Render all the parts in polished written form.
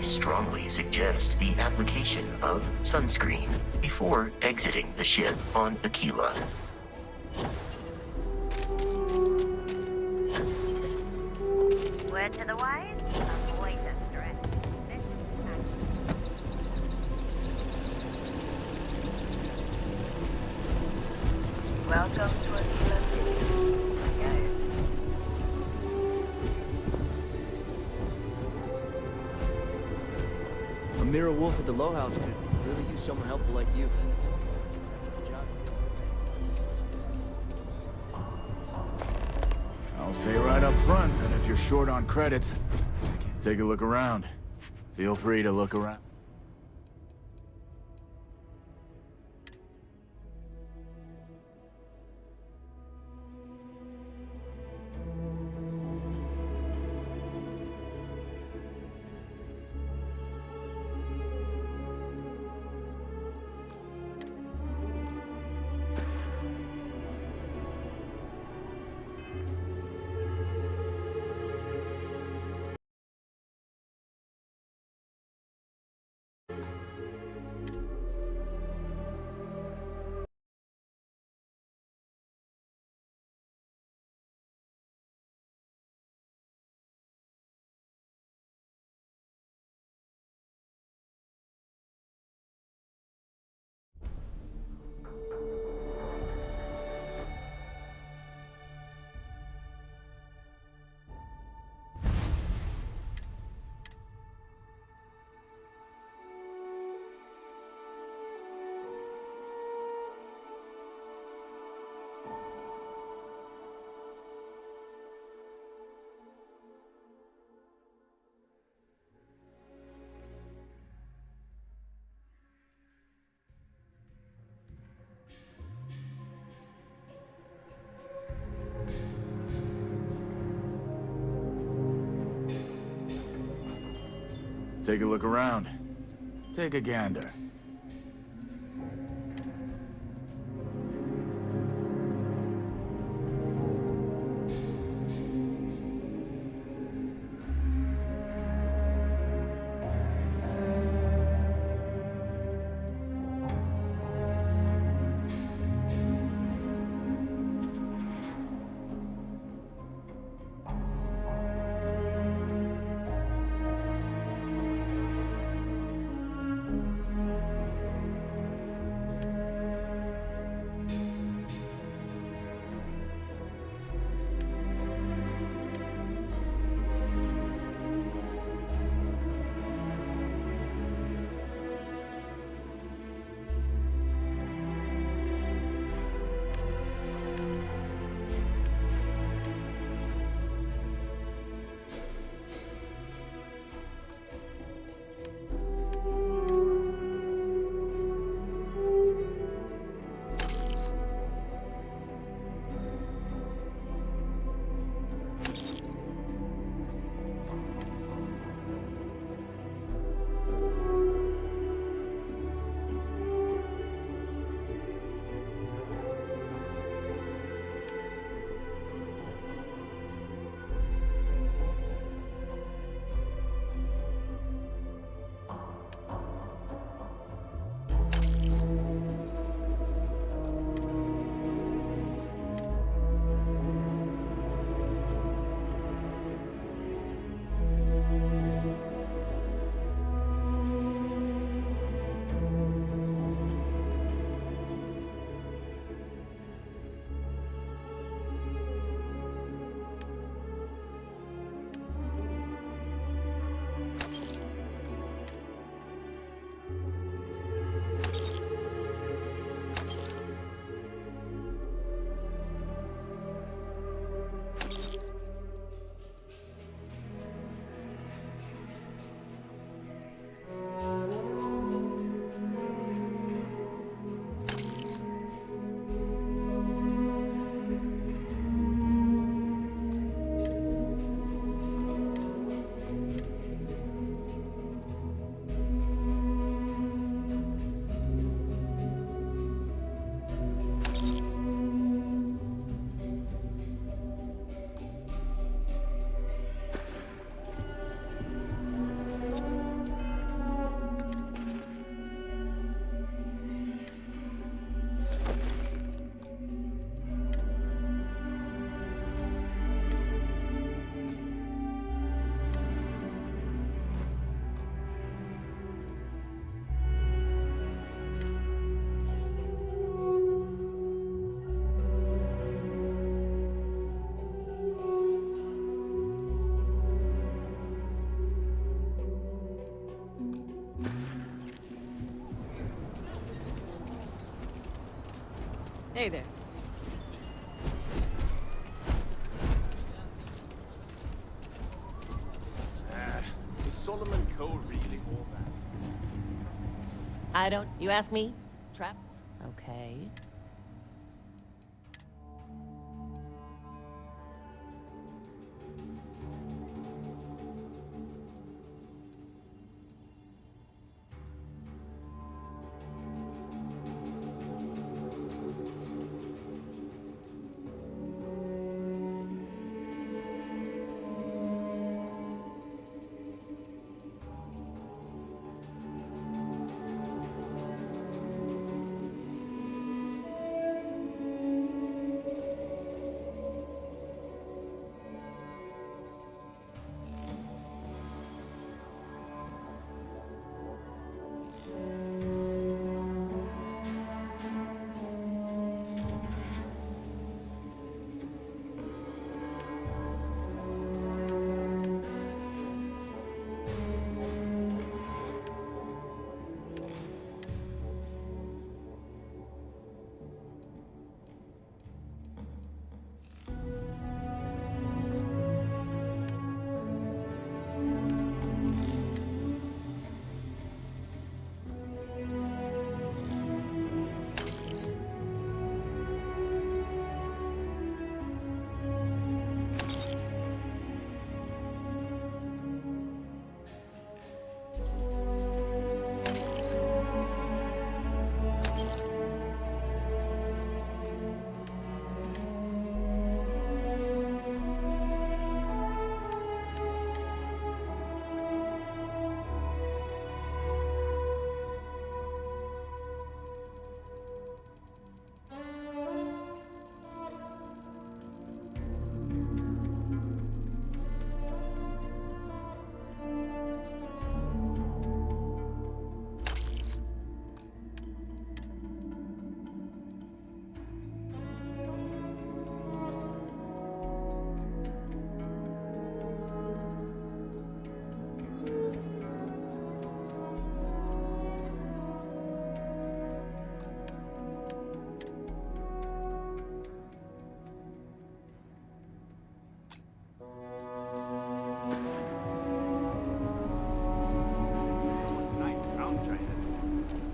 strongly suggest the application of sunscreen before exiting the ship on Aquila. Word to the wise, avoid the stress. Welcome to Aquila City. Go. A mirror wolf at the Low House could really use someone helpful like you. I'll say right up front that if you're short on credits, take a look around. Feel free to look around. Take a look around. Take a gander. Hey there. Is Solomon Cole really all that? I don't... You ask me? Trap? Okay.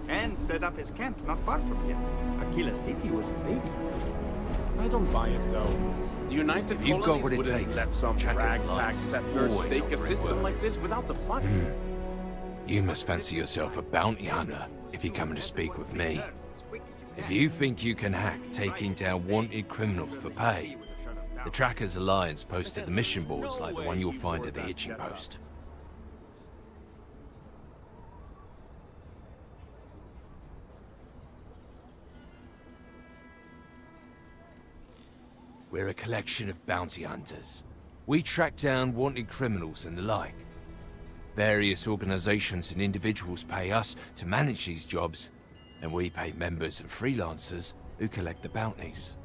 And set up his camp not far from here. Aquila City was his baby. I don't buy it, though. The United If you've got what it Colonies wouldn't takes, let some Trackers ragtag Alliance is settler always stake a offering system work. like this without the fun. You must fancy yourself a bounty hunter if you're coming to speak with me. If you think you can hack taking down wanted criminals for pay, the Trackers Alliance posted the mission boards like the one you'll find at the hitching post. We're a collection of bounty hunters. We track down wanted criminals and the like. Various organizations and individuals pay us to manage these jobs, and we pay members and freelancers who collect the bounties.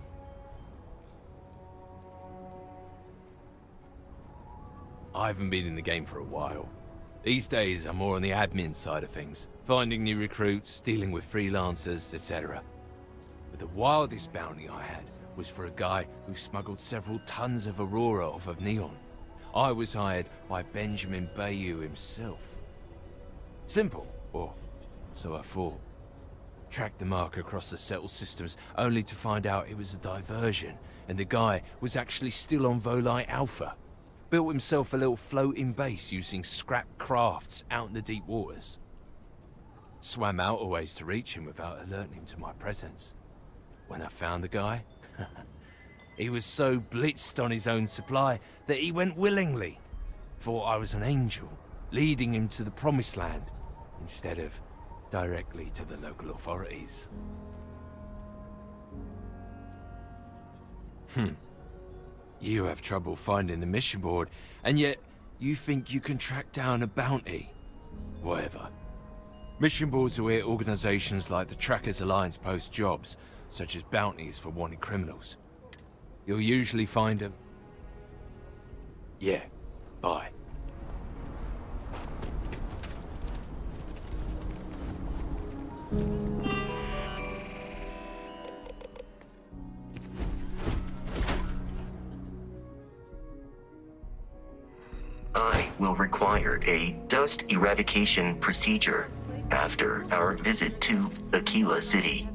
I haven't been in the game for a while. These days, I'm more on the admin side of things, finding new recruits, dealing with freelancers, etc. But the wildest bounty I had was for a guy who smuggled several tons of Aurora off of Neon. I was hired by Benjamin Bayou himself. Simple, or so I thought. Tracked the mark across the settled systems, only to find out it was a diversion, and the guy was actually still on Volite Alpha. Built himself a little floating base using scrap crafts out in the deep waters. Swam out a ways to reach him without alerting him to my presence. When I found the guy, he was so blitzed on his own supply that he went willingly. Thought I was an angel, leading him to the promised land, instead of directly to the local authorities. You have trouble finding the mission board, and yet you think you can track down a bounty. Whatever. Mission boards are where organizations like the Trackers Alliance post jobs, such as bounties for wanted criminals. You'll usually find them. Yeah, bye. will require a dust eradication procedure after our visit to Aquila City.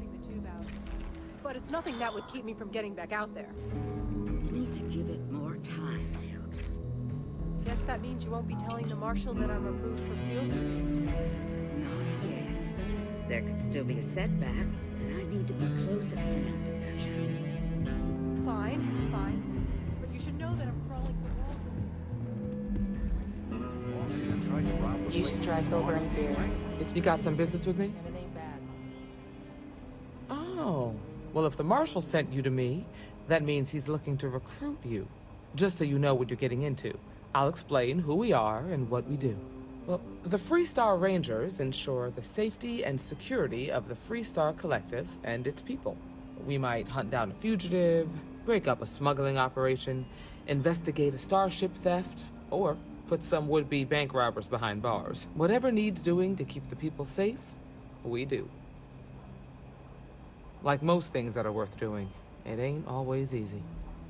But it's nothing that would keep me from getting back out there. You need to give it more time, Hilda. Guess that means you won't be telling the Marshal that I'm approved for field? Not yet. There could still be a setback, and I need to be close at hand if that happens. Fine. But you should know that I'm crawling the walls and... You should try Filburn's beer. You got some business with me? And it ain't bad. Oh. Well, if the Marshal sent you to me, that means he's looking to recruit you. Just so you know what you're getting into, I'll explain who we are and what we do. Well, the Freestar Rangers ensure the safety and security of the Freestar Collective and its people. We might hunt down a fugitive, break up a smuggling operation, investigate a starship theft, or put some would-be bank robbers behind bars. Whatever needs doing to keep the people safe, we do. Like most things that are worth doing, it ain't always easy.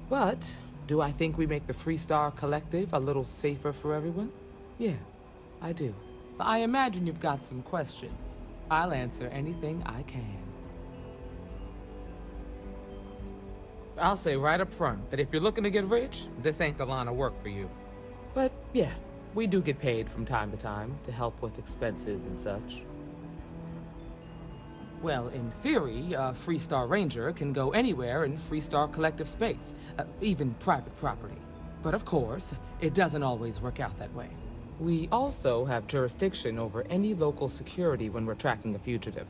But do I think we make the Freestar Collective a little safer for everyone? Yeah, I do. I imagine you've got some questions. I'll answer anything I can. I'll say right up front that if you're looking to get rich, this ain't the line of work for you. But yeah, we do get paid from time to time to help with expenses and such. Well, in theory, a Freestar Ranger can go anywhere in Freestar Collective space, even private property. But of course, it doesn't always work out that way. We also have jurisdiction over any local security when we're tracking a fugitive.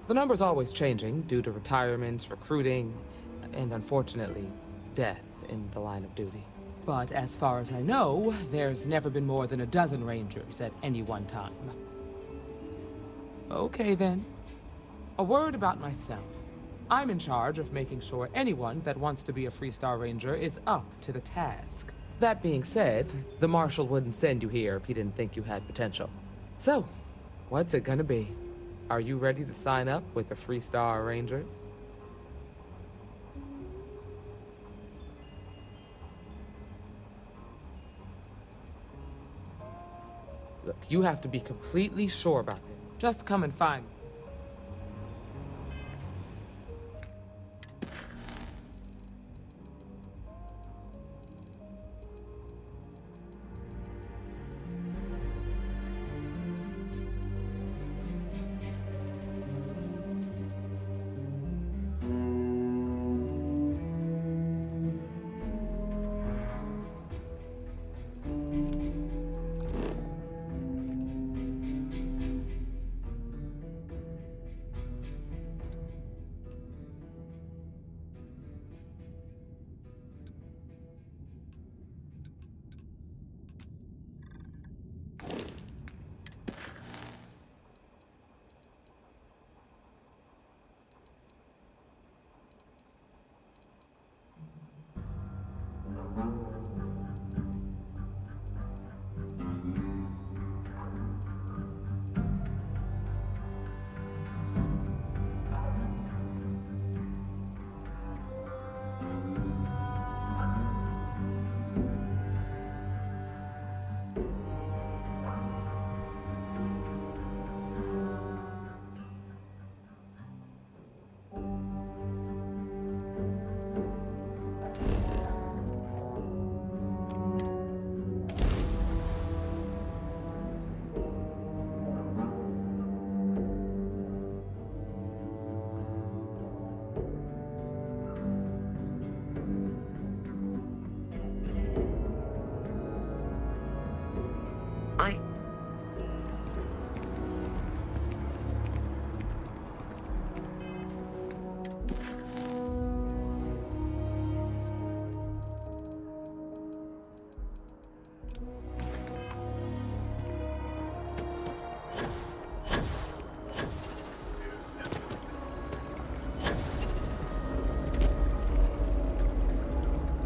The number's always changing due to retirements, recruiting, and unfortunately, death in the line of duty. But as far as I know, there's never been more than a dozen Rangers at any one time. Okay then. A word about myself. I'm in charge of making sure anyone that wants to be a Freestar Ranger is up to the task. That being said, the Marshal wouldn't send you here if he didn't think you had potential. So, what's it gonna be? Are you ready to sign up with the Freestar Rangers? Look, you have to be completely sure about this. Just come and find me.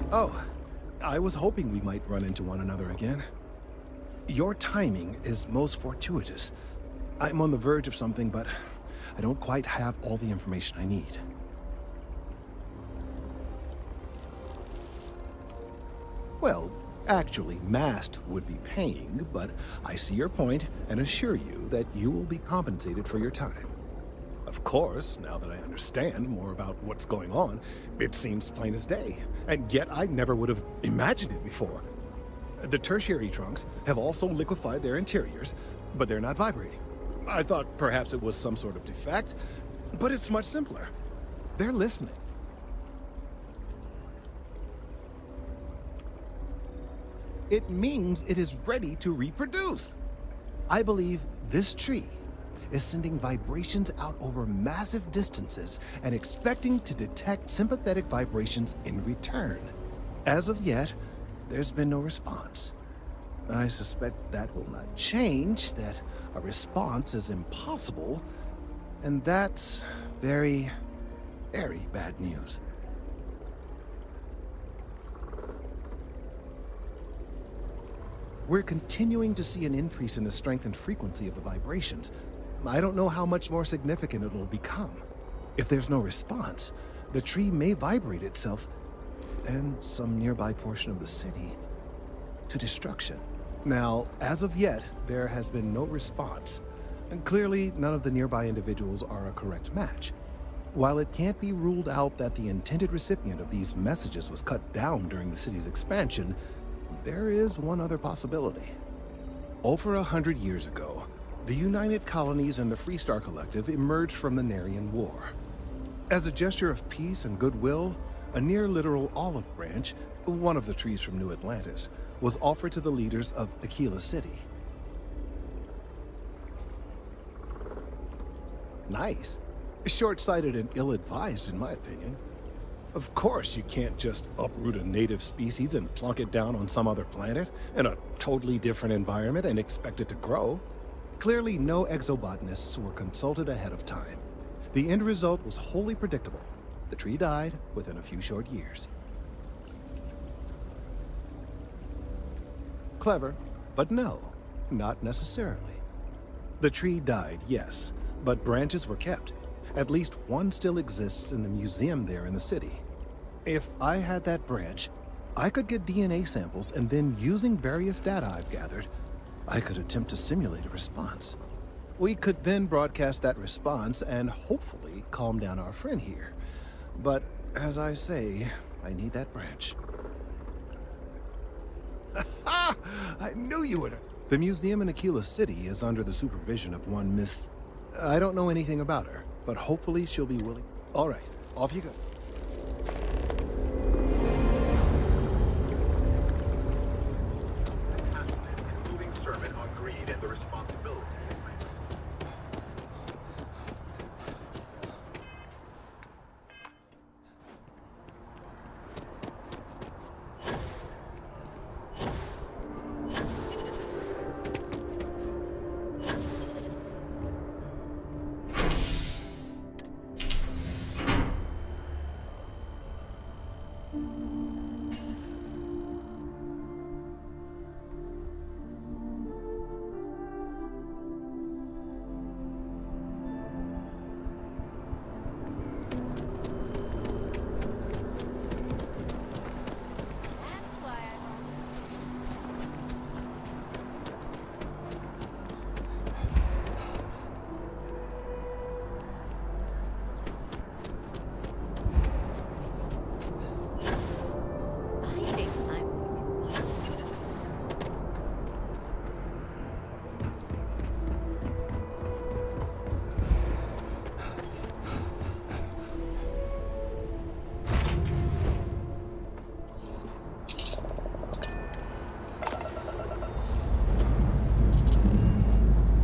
Oh, I was hoping we might run into one another again. Your timing is most fortuitous. I'm on the verge of something, but I don't quite have all the information I need. Well, Actually, Mast would be paying, but I see your point and assure you that you will be compensated for your time. Of course, now that I understand more about what's going on, it seems plain as day, and yet I never would have imagined it before. The tertiary trunks have also liquefied their interiors, but they're not vibrating. I thought perhaps it was some sort of defect, but it's much simpler. They're listening. It means it is ready to reproduce. I believe this tree is sending vibrations out over massive distances and expecting to detect sympathetic vibrations in return. As of yet, there's been no response. I suspect that will not change, that a response is impossible, and that's very, very bad news. We're continuing to see an increase in the strength and frequency of the vibrations. I don't know how much more significant it'll become. If there's no response, the tree may vibrate itself and some nearby portion of the city to destruction. Now, as of yet, there has been no response. And clearly, none of the nearby individuals are a correct match. While it can't be ruled out that the intended recipient of these messages was cut down during the city's expansion, there is one other possibility. Over 100 years ago, the United Colonies and the Freestar Collective emerged from the Narian War. As a gesture of peace and goodwill, a near-literal olive branch, one of the trees from New Atlantis, was offered to the leaders of Aquila City. Nice. Short-sighted and ill-advised, in my opinion. Of course, you can't just uproot a native species and plunk it down on some other planet in a totally different environment and expect it to grow. Clearly, no exobotanists were consulted ahead of time. The end result was wholly predictable. The tree died within a few short years. Clever, but no, not necessarily. The tree died, yes, but branches were kept. At least one still exists in the museum there in the city. If I had that branch, I could get DNA samples, and then using various data I've gathered, I could attempt to simulate a response. We could then broadcast that response and hopefully calm down our friend here. But as I say, I need that branch. I knew you would. The museum in Aquila City is under the supervision of one Miss... I don't know anything about her, but hopefully she'll be willing. All right, off you go. Moving sermon on greed and the responsibility.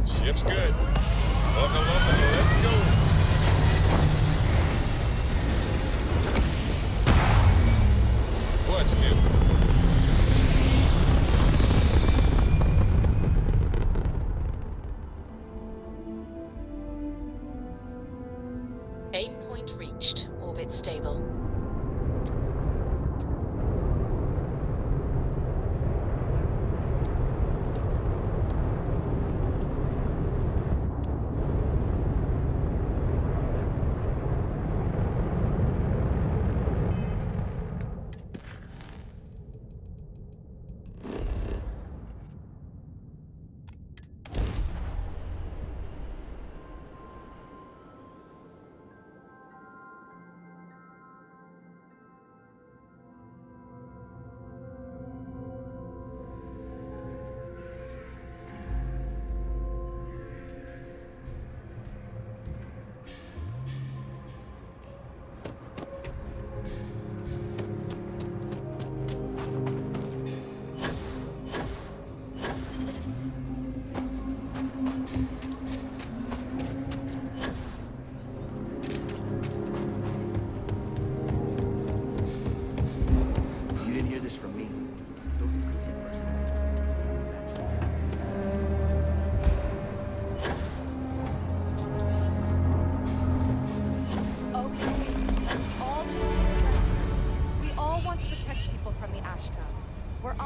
Ship's good. Buckle up and let's go. What's new? Aim point reached. Orbit stable.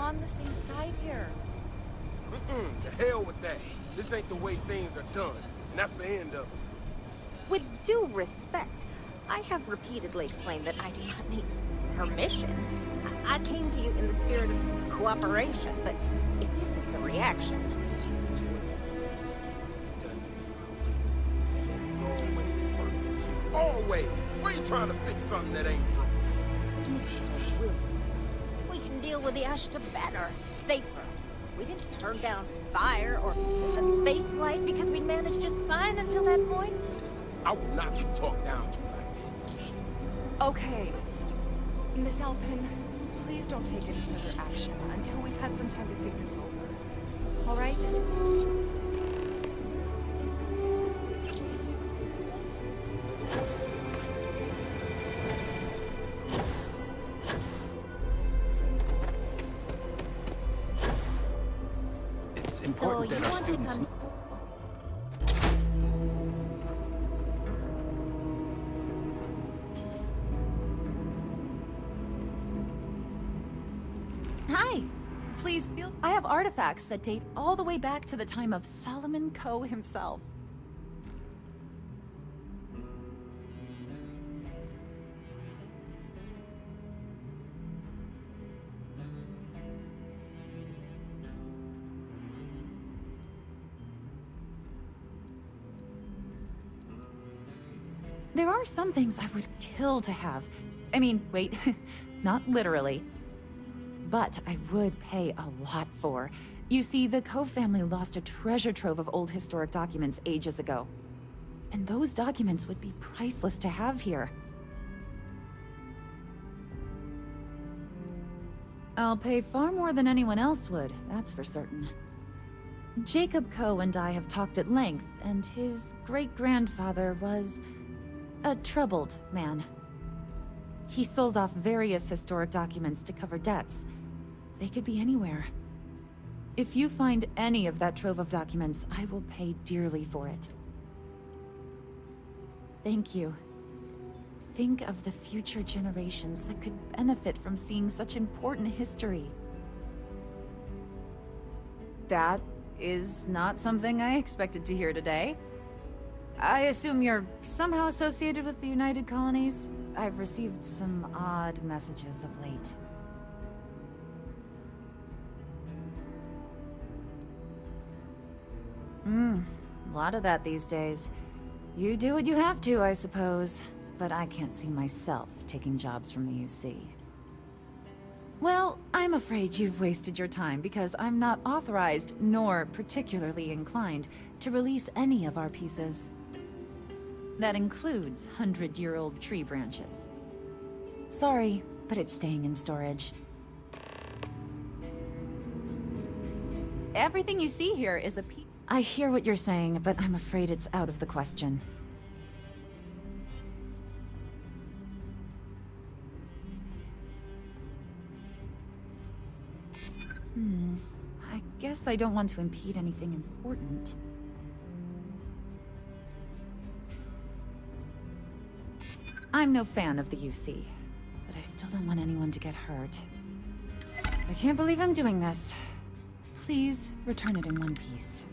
on the same side here. To hell with that. This ain't the way things are done, and that's the end of it. With due respect, I have repeatedly explained that I do not need permission. I came to you in the spirit of cooperation, but if this is the reaction... Always. Why you trying to fix something that ain't broke? Mr. Wilson, we can deal with the Ashta better, safer. We didn't turn down fire or a space flight because we managed just fine until that point. I will not be talked down to like this. Okay. Miss Alpin, please don't take any further action until we've had some time to think this over. All right? It's important that our students... Hi. Please feel... I have artifacts that date all the way back to the time of Solomon Coe himself. There are some things I would kill to have. I mean, wait, not literally. But I would pay a lot for. You see, the Coe family lost a treasure trove of old historic documents ages ago. And those documents would be priceless to have here. I'll pay far more than anyone else would, that's for certain. Jacob Coe and I have talked at length, and his great-grandfather was a troubled man. He sold off various historic documents to cover debts. They could be anywhere. If you find any of that trove of documents, I will pay dearly for it. Thank you. Think of the future generations that could benefit from seeing such important history. That is not something I expected to hear today. I assume you're somehow associated with the United Colonies? I've received some odd messages of late. A lot of that these days. You do what you have to, I suppose. But I can't see myself taking jobs from the UC. Well, I'm afraid you've wasted your time because I'm not authorized, nor particularly inclined, to release any of our pieces. That includes 100-year-old tree branches. Sorry, but it's staying in storage. Everything you see here is a piece. I hear what you're saying, but I'm afraid it's out of the question. I guess I don't want to impede anything important. I'm no fan of the UC, but I still don't want anyone to get hurt. I can't believe I'm doing this. Please return it in one piece.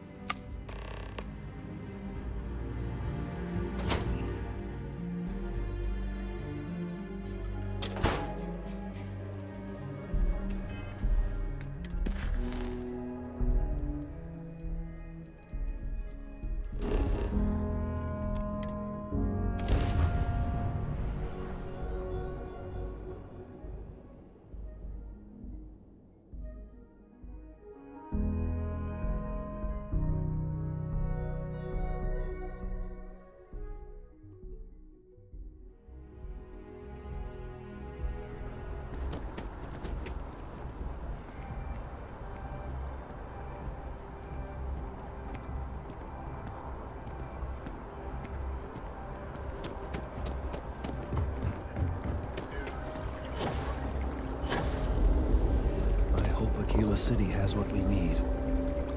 Aquila City has what we need.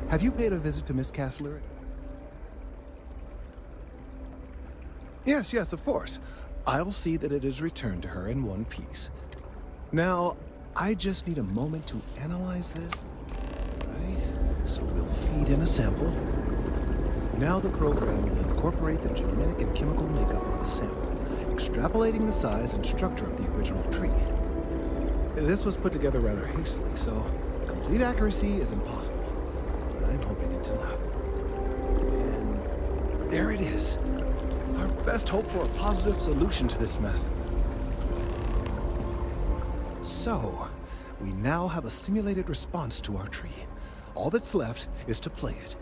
Have you paid a visit to Miss Castler? Yes, yes, of course. I'll see that it is returned to her in one piece. Now, I just need a moment to analyze this. Right? So we'll feed in a sample. Now the program will incorporate the genetic and chemical makeup of the sample, extrapolating the size and structure of the original tree. This was put together rather hastily, so complete accuracy is impossible. But I'm hoping it's enough. And there it is. Our best hope for a positive solution to this mess. So, we now have a simulated response to our tree. All that's left is to play it.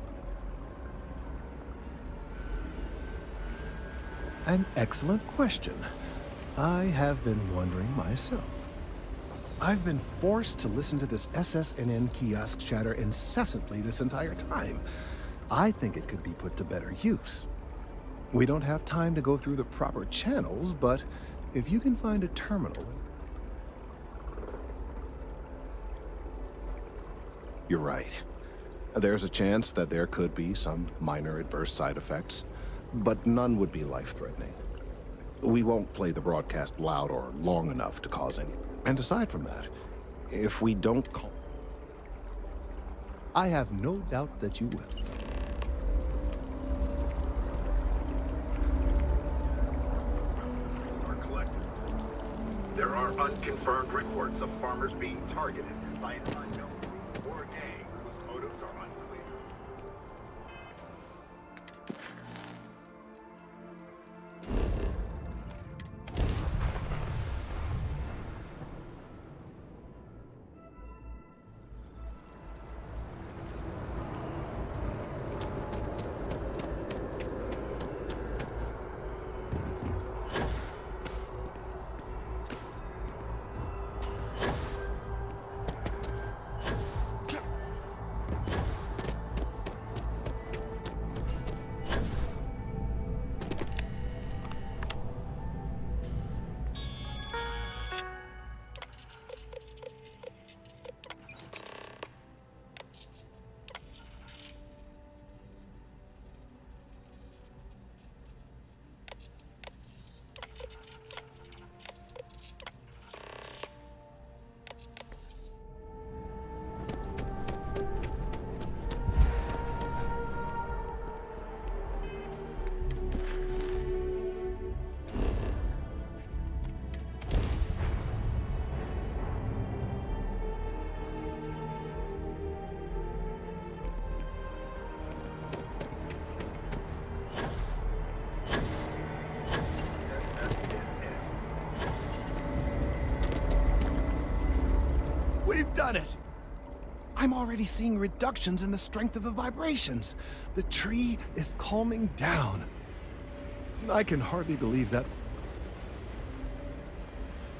An excellent question. I have been wondering myself. I've been forced to listen to this SSNN kiosk chatter incessantly this entire time. I think it could be put to better use. We don't have time to go through the proper channels, but if you can find a terminal... You're right. There's a chance that there could be some minor adverse side effects, but none would be life-threatening. We won't play the broadcast loud or long enough to cause any. And aside from that, if we don't call... I have no doubt that you will. There are unconfirmed reports of farmers being targeted by an unknown group or gang whose motives are unclear. We've done it! I'm already seeing reductions in the strength of the vibrations. The tree is calming down. I can hardly believe that.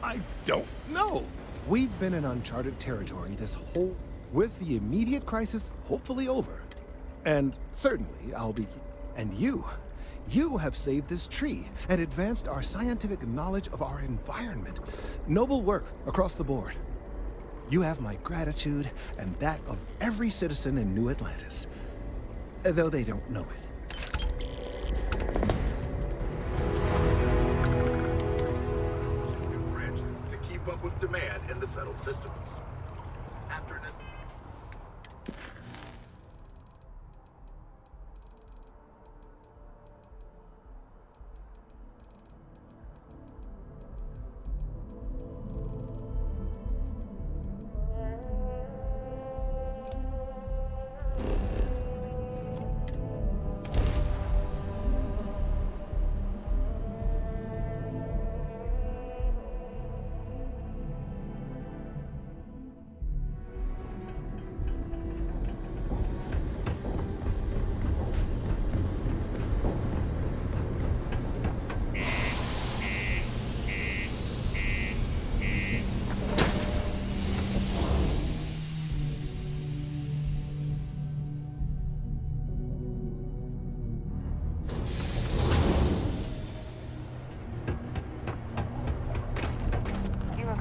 I don't know. We've been in uncharted territory this whole... with the immediate crisis hopefully over. And certainly I'll be... And you have saved this tree and advanced our scientific knowledge of our environment. Noble work across the board. You have my gratitude and that of every citizen in New Atlantis, though they don't know it. New branches to keep up with demand in the settled systems. After an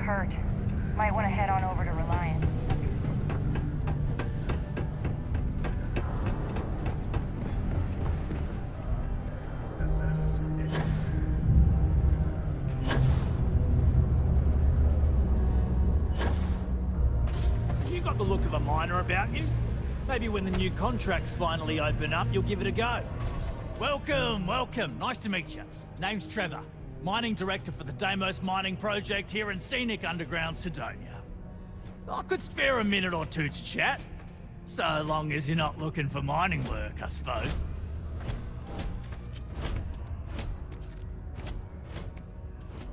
hurt. Might want to head on over to Reliant. got the look of a miner about you. Maybe when the new contracts finally open up, you'll give it a go. Welcome, welcome. Nice to meet you. Name's Trevor, mining director for the Deimos mining project here in scenic underground Sidonia. I could spare a minute or two to chat, so long as you're not looking for mining work, I suppose.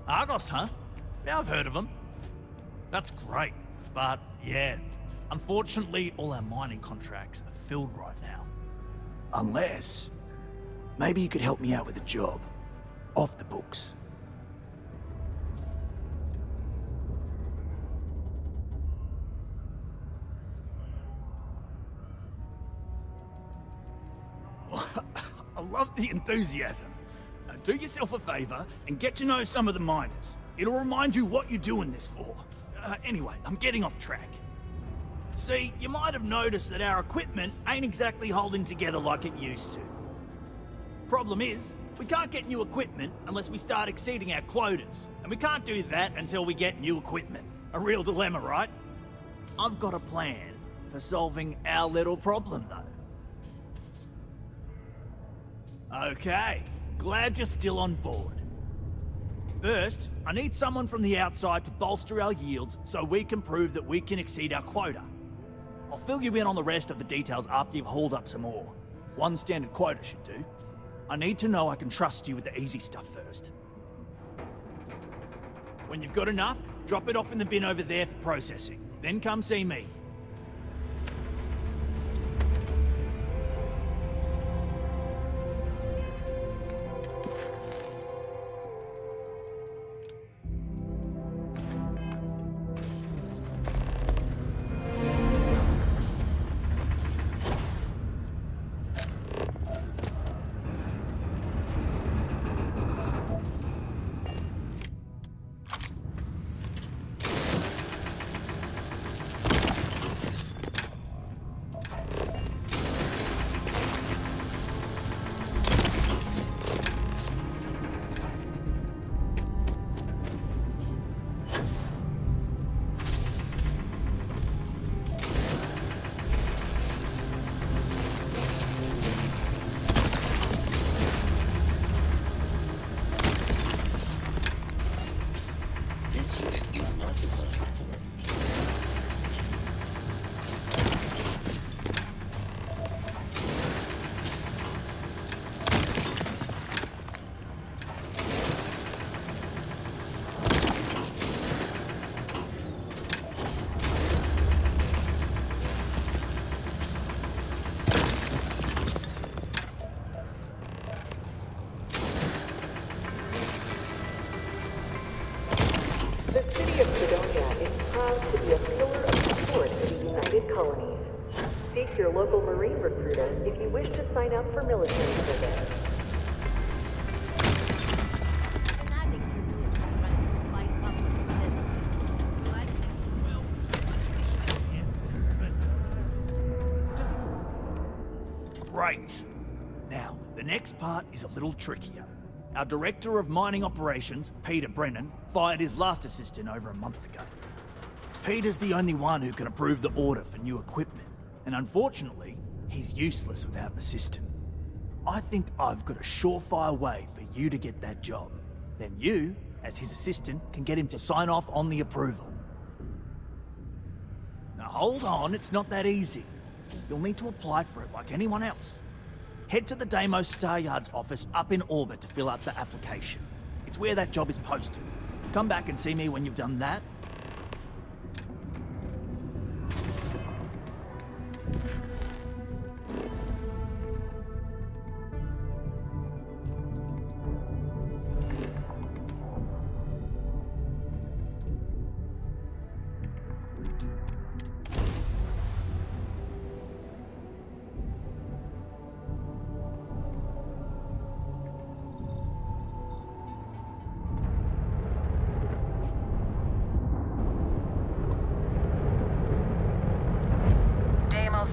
Argos, huh? Yeah, I've heard of them. That's great, but yeah, unfortunately all our mining contracts are filled right now. Unless... maybe you could help me out with a job. Off the books. I love the enthusiasm. Do yourself a favor and get to know some of the miners. It'll remind you what you're doing this for. Anyway, I'm getting off track. See, you might have noticed that our equipment ain't exactly holding together like it used to. Problem is, we can't get new equipment unless we start exceeding our quotas. And we can't do that until we get new equipment. A real dilemma, right? I've got a plan for solving our little problem, though. Okay, glad you're still on board. First, I need someone from the outside to bolster our yields so we can prove that we can exceed our quota. I'll fill you in on the rest of the details after you've hauled up some ore. One standard quota should do. I need to know I can trust you with the easy stuff first. When you've got enough, drop it off in the bin over there for processing. Then come see me. This unit is not designed for... The city of Sidonia is proud to be a pillar of support to the United Colonies. Seek your local Marine recruiter if you wish to sign up for military service. Great. Now, the next part is a little trickier. Our Director of Mining Operations, Peter Brennan, fired his last assistant over a month ago. Peter's the only one who can approve the order for new equipment, and unfortunately, he's useless without an assistant. I think I've got a surefire way for you to get that job. Then you, as his assistant, can get him to sign off on the approval. Now hold on, it's not that easy. You'll need to apply for it like anyone else. Head to the Deimos Star Yard's office up in orbit to fill out the application. It's where that job is posted. Come back and see me when you've done that.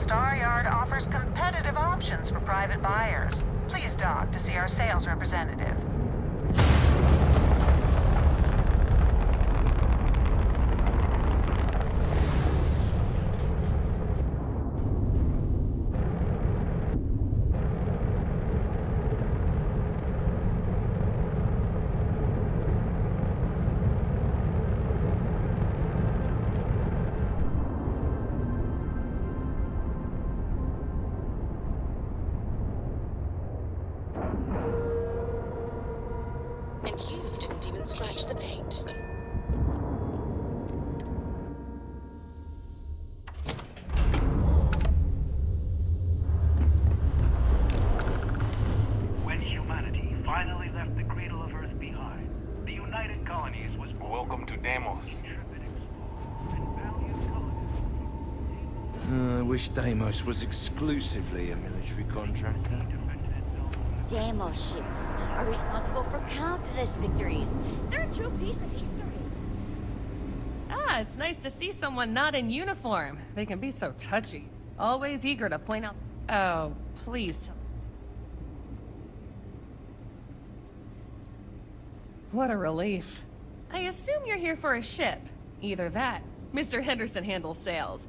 Star Yard offers competitive options for private buyers. Please dock to see our sales representative. And you didn't even scratch the paint. When humanity finally left the cradle of Earth behind, the United Colonies was born. Welcome to Deimos. Intrepid explorers and valiant colonists. I wish Deimos was exclusively a military contractor. Deimos ships are responsible for countless victories. They're a true piece of history. Ah, it's nice to see someone not in uniform. They can be so touchy. Always eager to point out... Oh, please tell... What a relief. I assume you're here for a ship. Either that, Mr. Henderson handles sales.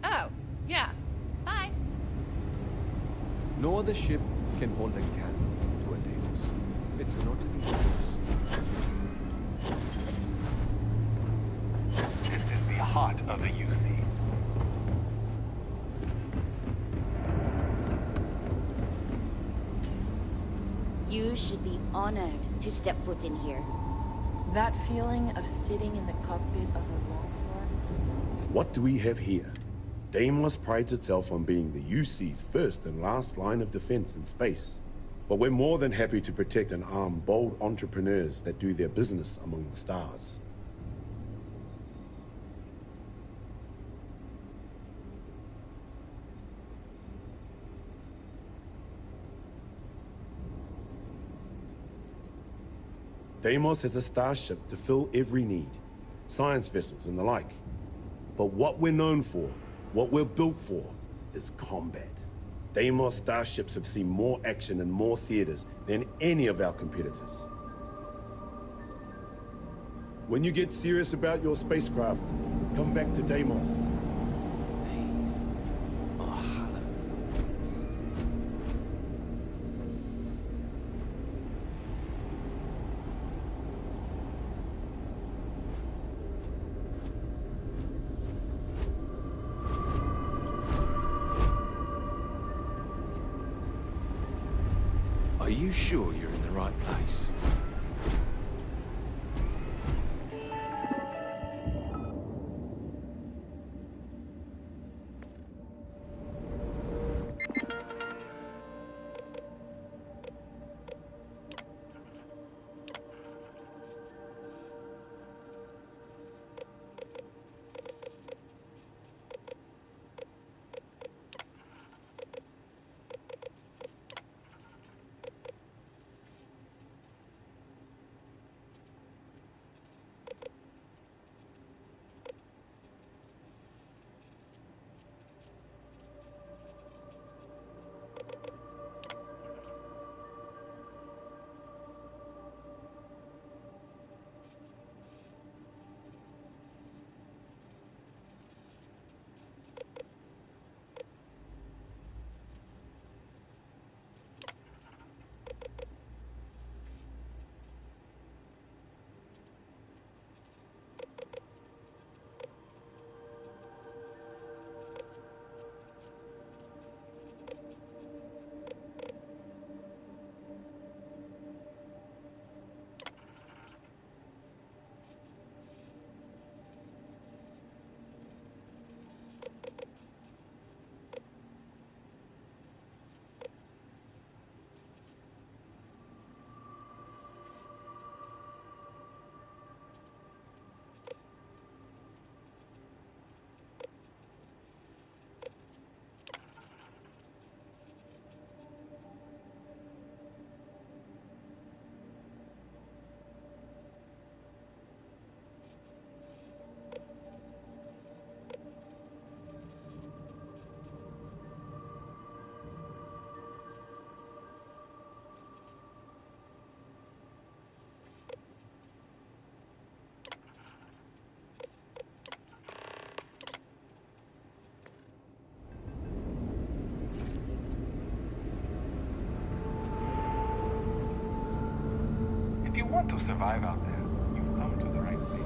Oh, yeah. Bye. No other ship can hold a cannon to a Deimos. It's not even close. This is the heart of the UC. You should be honored to step foot in here. That feeling of sitting in the cockpit of a longsword. What do we have here? Deimos prides itself on being the UC's first and last line of defense in space. But we're more than happy to protect and arm bold entrepreneurs that do their business among the stars. Deimos has a starship to fill every need, science vessels and the like. But what we're known for, what we're built for, is combat. Deimos starships have seen more action and more theaters than any of our competitors. When you get serious about your spacecraft, come back to Deimos. Are you sure you're in the right place? If you want to survive out there, you've come to the right place.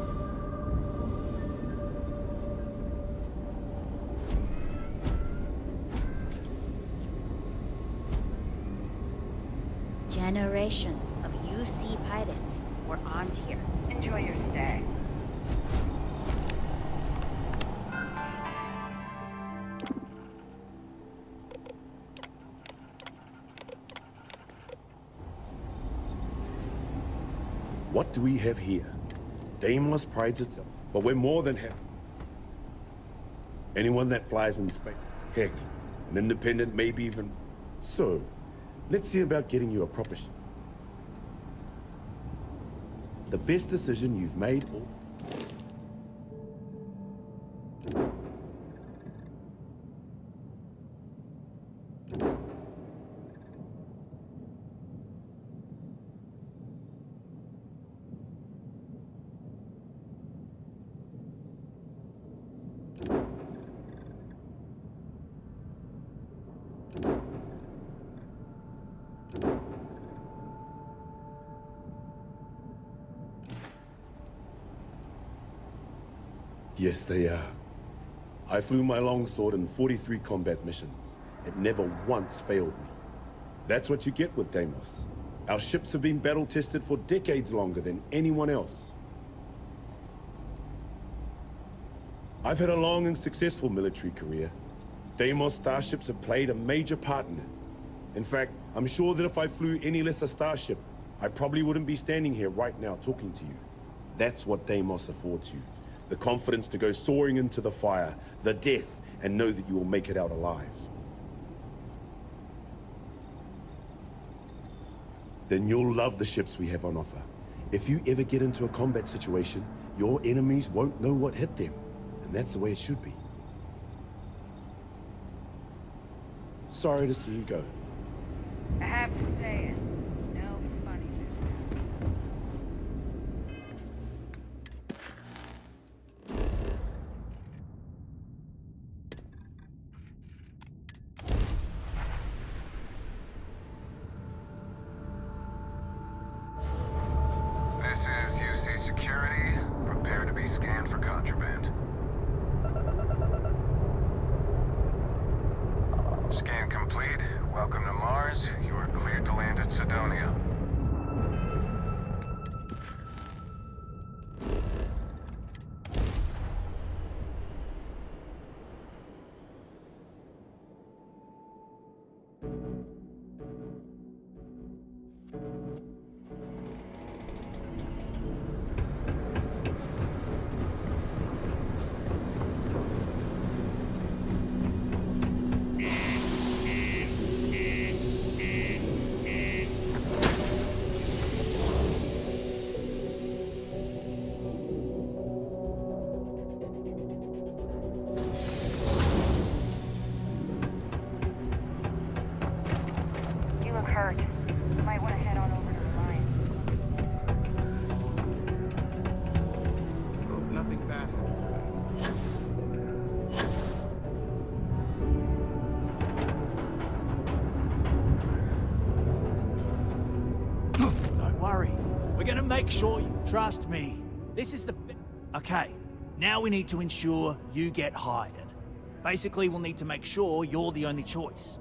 Generations of UC pilots were armed here. Enjoy your stay. What do we have here? Deimos prides itself, but we're more than happy. Anyone that flies in space, heck, an independent, maybe even. So, let's see about getting you a proper ship. The best decision you've made all. Yes, they are. I flew my longsword in 43 combat missions. It never once failed me. That's what you get with Deimos. Our ships have been battle-tested for decades longer than anyone else. I've had a long and successful military career. Deimos starships have played a major part in it. In fact, I'm sure that if I flew any lesser starship, I probably wouldn't be standing here right now talking to you. That's what Deimos affords you. The confidence to go soaring into the fire, the death, and know that you will make it out alive. Then you'll love the ships we have on offer. If you ever get into a combat situation, your enemies won't know what hit them. And that's the way it should be. Sorry to see you go. I have to say it. No funny business. This is UC Security. Prepare to be scanned for contraband. Scan complete. Welcome to Mars. You are cleared to land at Sidonia. You look hurt. You might want to head on over to the line. Hope nothing bad happens to Don't worry. We're gonna make sure you trust me. This is the... Okay, now we need to ensure you get hired. Basically, we'll need to make sure you're the only choice.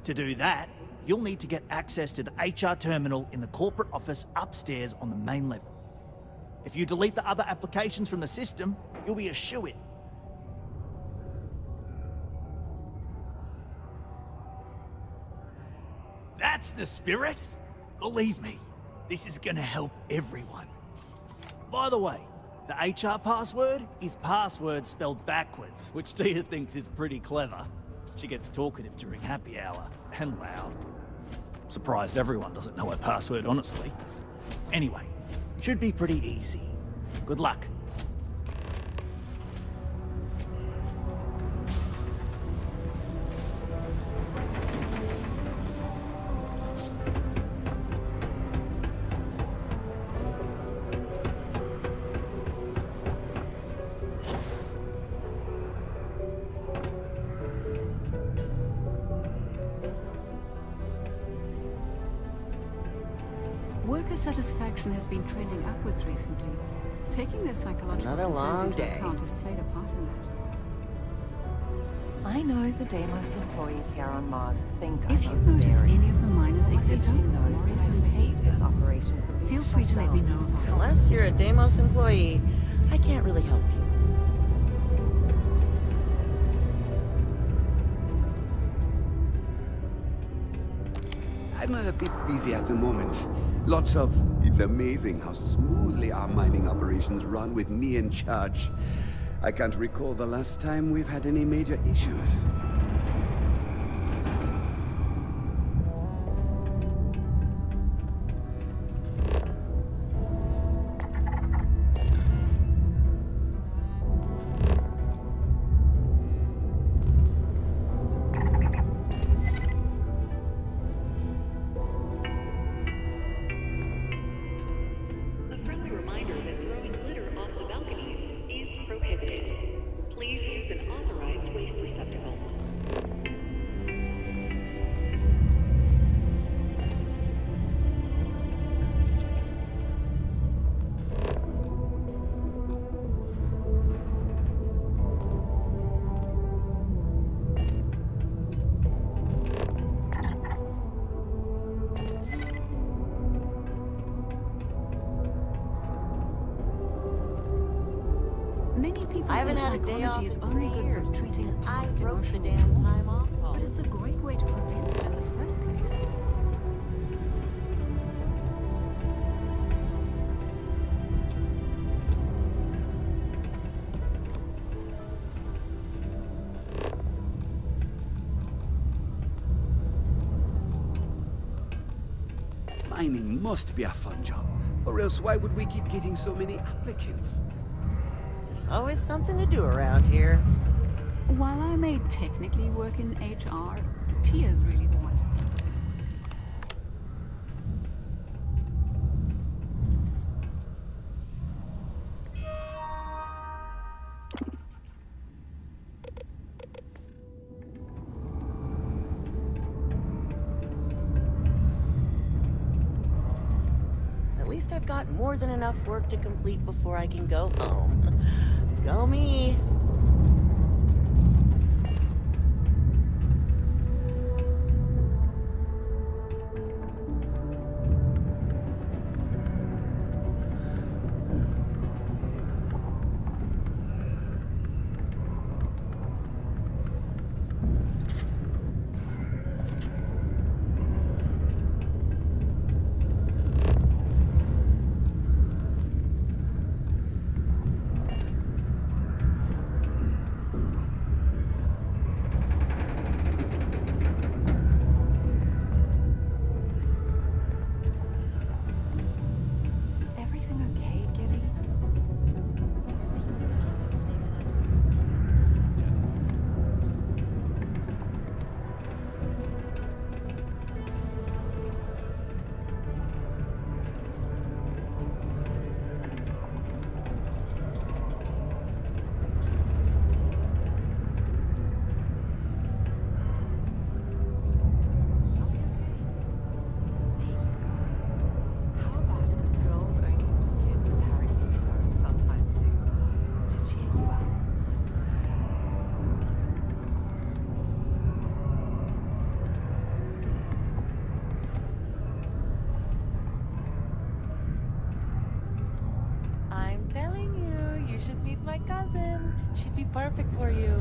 To do that, you'll need to get access to the HR terminal in the corporate office upstairs on the main level. If you delete the other applications from the system, you'll be a shoo-in. That's the spirit! Believe me, this is gonna help everyone. By the way, the HR password is password spelled backwards, which Tia thinks is pretty clever. She gets talkative during happy hour, and loud. Surprised everyone doesn't know her password, honestly. Anyway, should be pretty easy. Good luck. Worker satisfaction has been trending upwards recently. Taking their psychological Another concerns long into day. account has played a part in I know the Deimos employees here on Mars think If you I'm notice overbearing. any of the miners Exhibiting exhibiting knows that worrisome I've saved this behavior, operation from being feel free shut to let me down. know about it. Unless you're a Deimos employee, I can't really help you. I'm a bit busy at the moment. Lots of... It's amazing how smoothly our mining operations run with me in charge. I can't recall the last time we've had any major issues. A friendly reminder that throwing glitter off the balconies is prohibited. Please use an authorized waste receptacle. Many people I haven't think had a day off psychology is in only 3 good years. for treating I past wrote the emotional damn trauma, time off but it's a great way to prevent it in the first place. Mining must be a fun job, or else why would we keep getting so many applicants? There's always something to do around here. While I may technically work in HR, Tia's really the one to see. At least I've got more than enough work to complete before I can go home. Go me! Everything okay, Gilly? You seem a little distended How about a girls' only weekend paradiso sometime soon to cheer you up? I'm telling you, you should meet my cousin. She'd be perfect for you.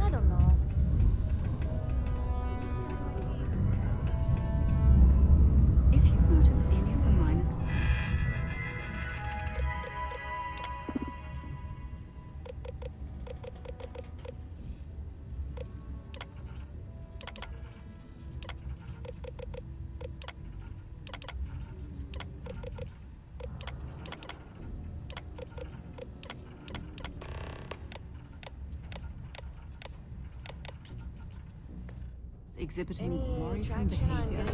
I don't know. If you notice any of the miners... exhibiting worrisome behavior,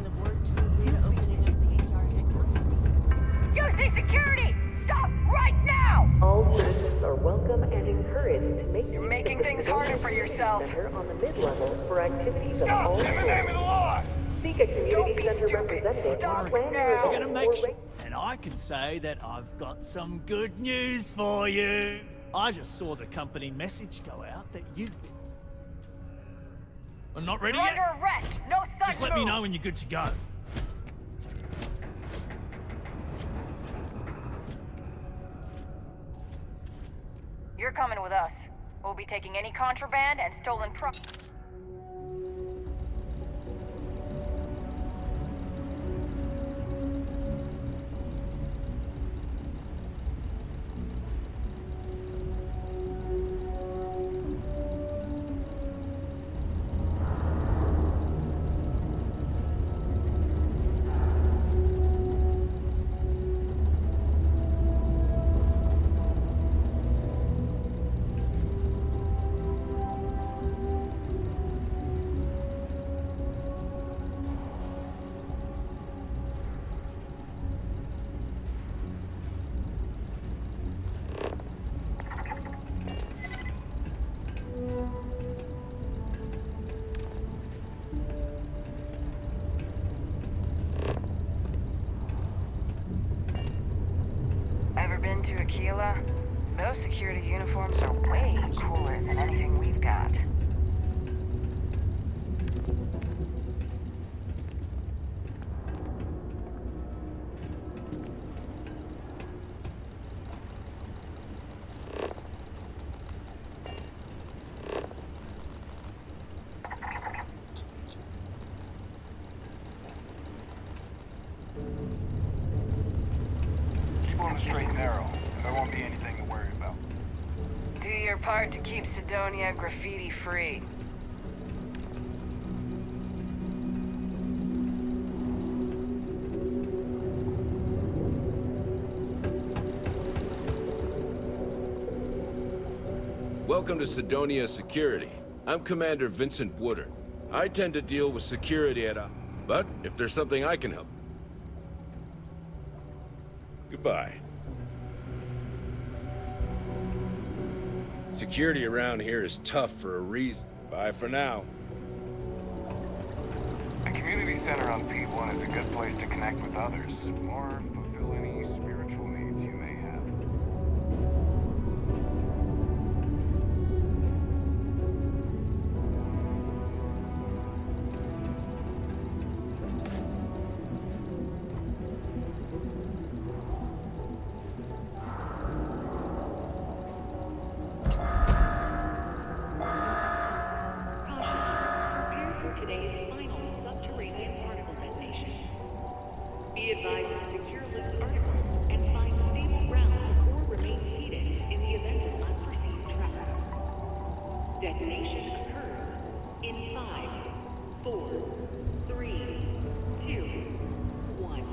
feel opening up the HR headcount. UC security! Stop right now! All citizens are welcome and encouraged to make You're making things harder for yourself. Center on the mid-level for activities of Stop! all In the name of the law! Seek a community center representative. Stop Plan your We're event gonna make or sure. And I can say that I've got some good news for you. I just saw the company message go out. that you've been. I'm not ready You're yet? under arrest. No such Just let me know moves. when you're good to go. You're coming with us. We'll be taking any contraband and stolen Ever been to Aquila? Those security uniforms are way cooler than anything we've got. Keep on the straight and narrow, and there won't be anything to worry about. Do your part to keep Sidonia graffiti-free. Welcome to Sidonia Security. I'm Commander Vincent Woodard. I tend to deal with security but if there's something I can help. Goodbye. Security around here is tough for a reason. Bye for now. A community center on P1 is a good place to connect with others, or fulfill any spiritual needs you may have. Prepare for today's final subterranean particle detonation. Be advised to secure loose articles and find stable ground or remain seated in the event of unforeseen traffic. Detonation occurs in 5, 4, 3, 2, 1.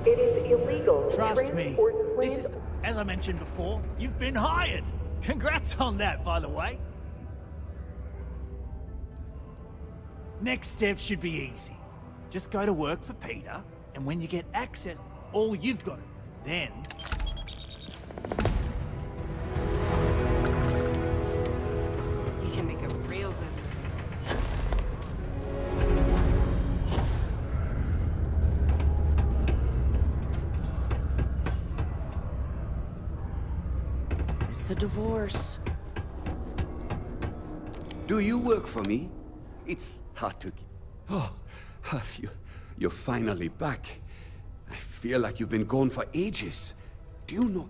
It is illegal to Trust me, transport this is, as I mentioned before, you've been hired. Congrats on that, by the way. Next step should be easy. Just go to work for Peter, and when you get access, all you've got to do then... He can make a real good... It's the divorce. Do you work for me? It's hard to get. Oh, you're finally back. I feel like you've been gone for ages. Do you know?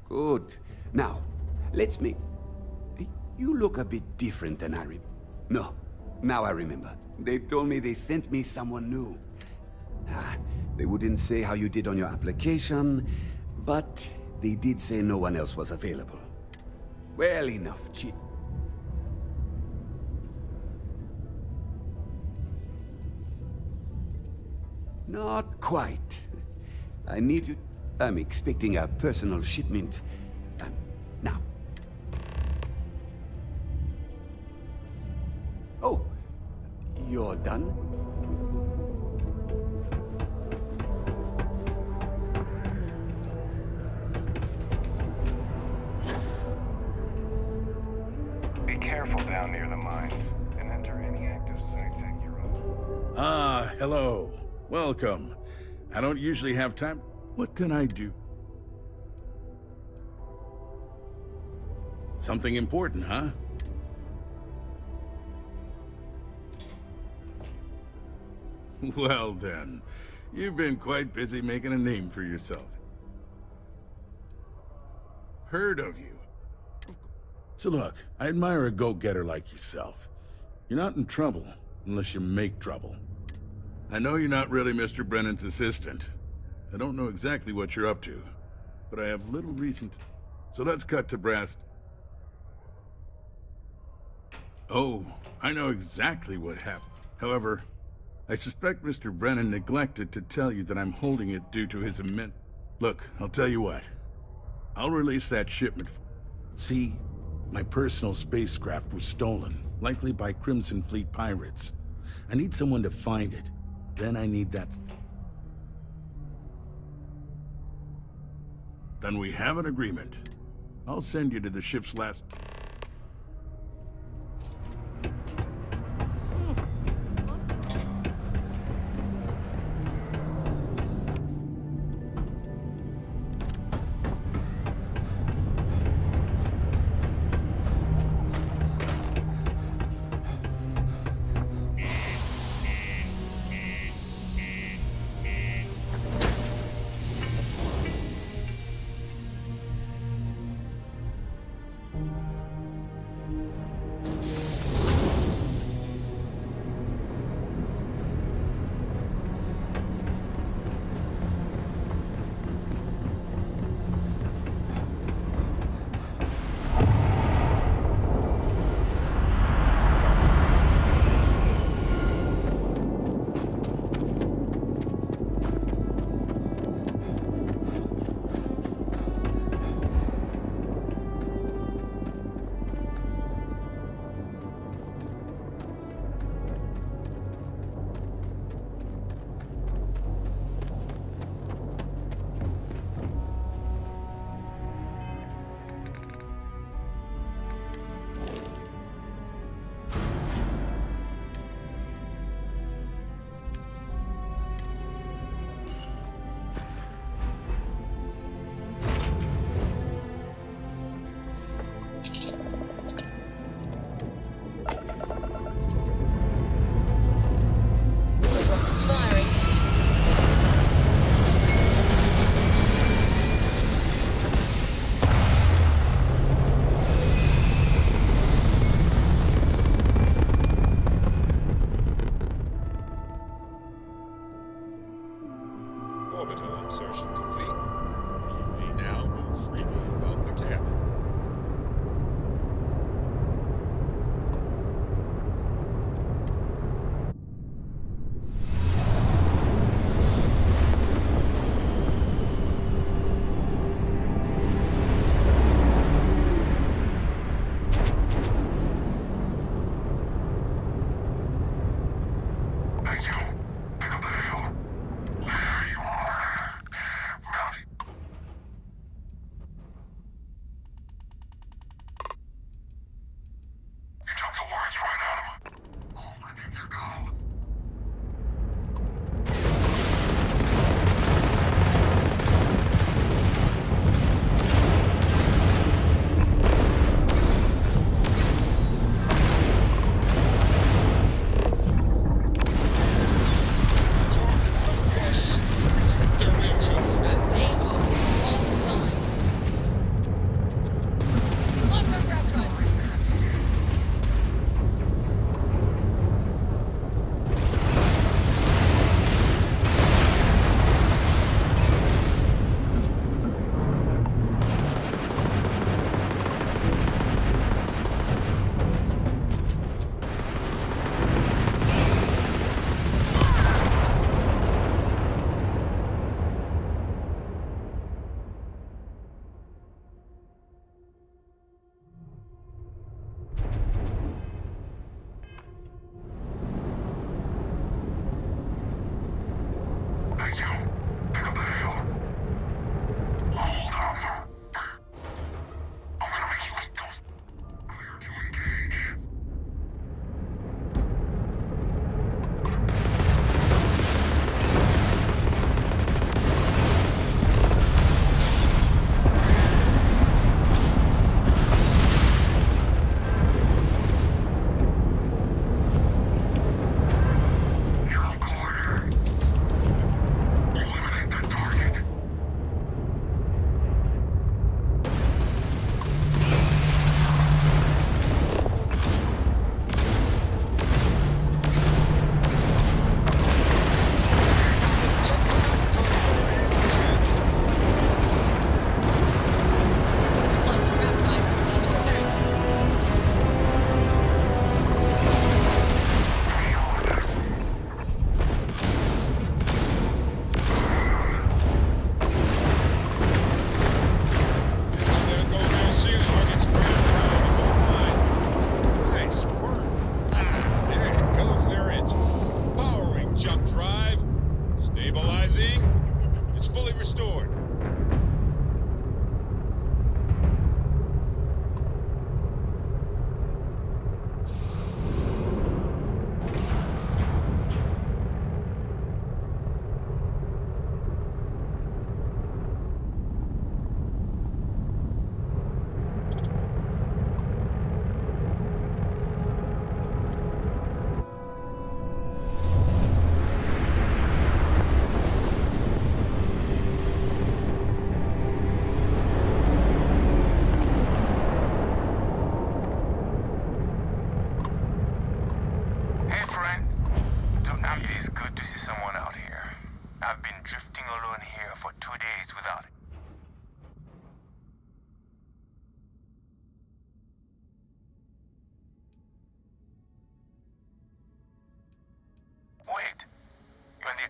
Good. Now, let's make... You look a bit different than I remember. No, now I remember. They told me they sent me someone new. They wouldn't say how you did on your application, but they did say no one else was available. Well, enough, cheat. Not quite. I need you... I'm expecting a personal shipment. Now. Oh, you're done? careful down near the mines, and enter any active sites at your own. Ah, hello. Welcome. I don't usually have time. What can I do? Something important, huh? Well then, you've been quite busy making a name for yourself. Heard of you. So look, I admire a go-getter like yourself. You're not in trouble, unless you make trouble. I know you're not really Mr. Brennan's assistant. I don't know exactly what you're up to, but I have little reason to... So let's cut to brass... Oh, I know exactly what happened. However, I suspect Mr. Brennan neglected to tell you that I'm holding it due to his immense... Look, I'll tell you what. I'll release that shipment. See, my personal spacecraft was stolen, likely by Crimson Fleet pirates. I need someone to find it. Then I need that... Then we have an agreement. I'll send you to the ship's last...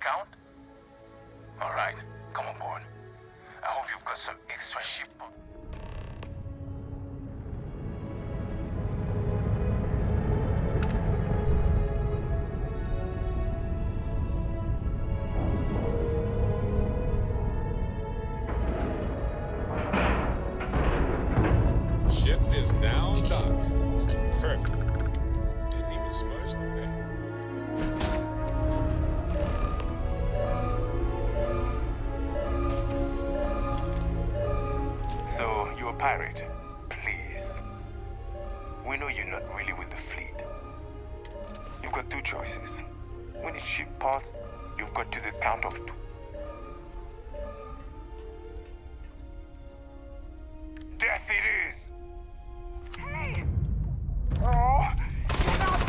account? Alright, come on board. I hope you've got some extra ship. Ship is now docked. Perfect. Didn't even smudge the paint. So, you're a pirate? Please. We know you're not really with the fleet. You've got two choices. When it's ship parts, you've got to the count of 2. Death it is! Hey! Oh! You're not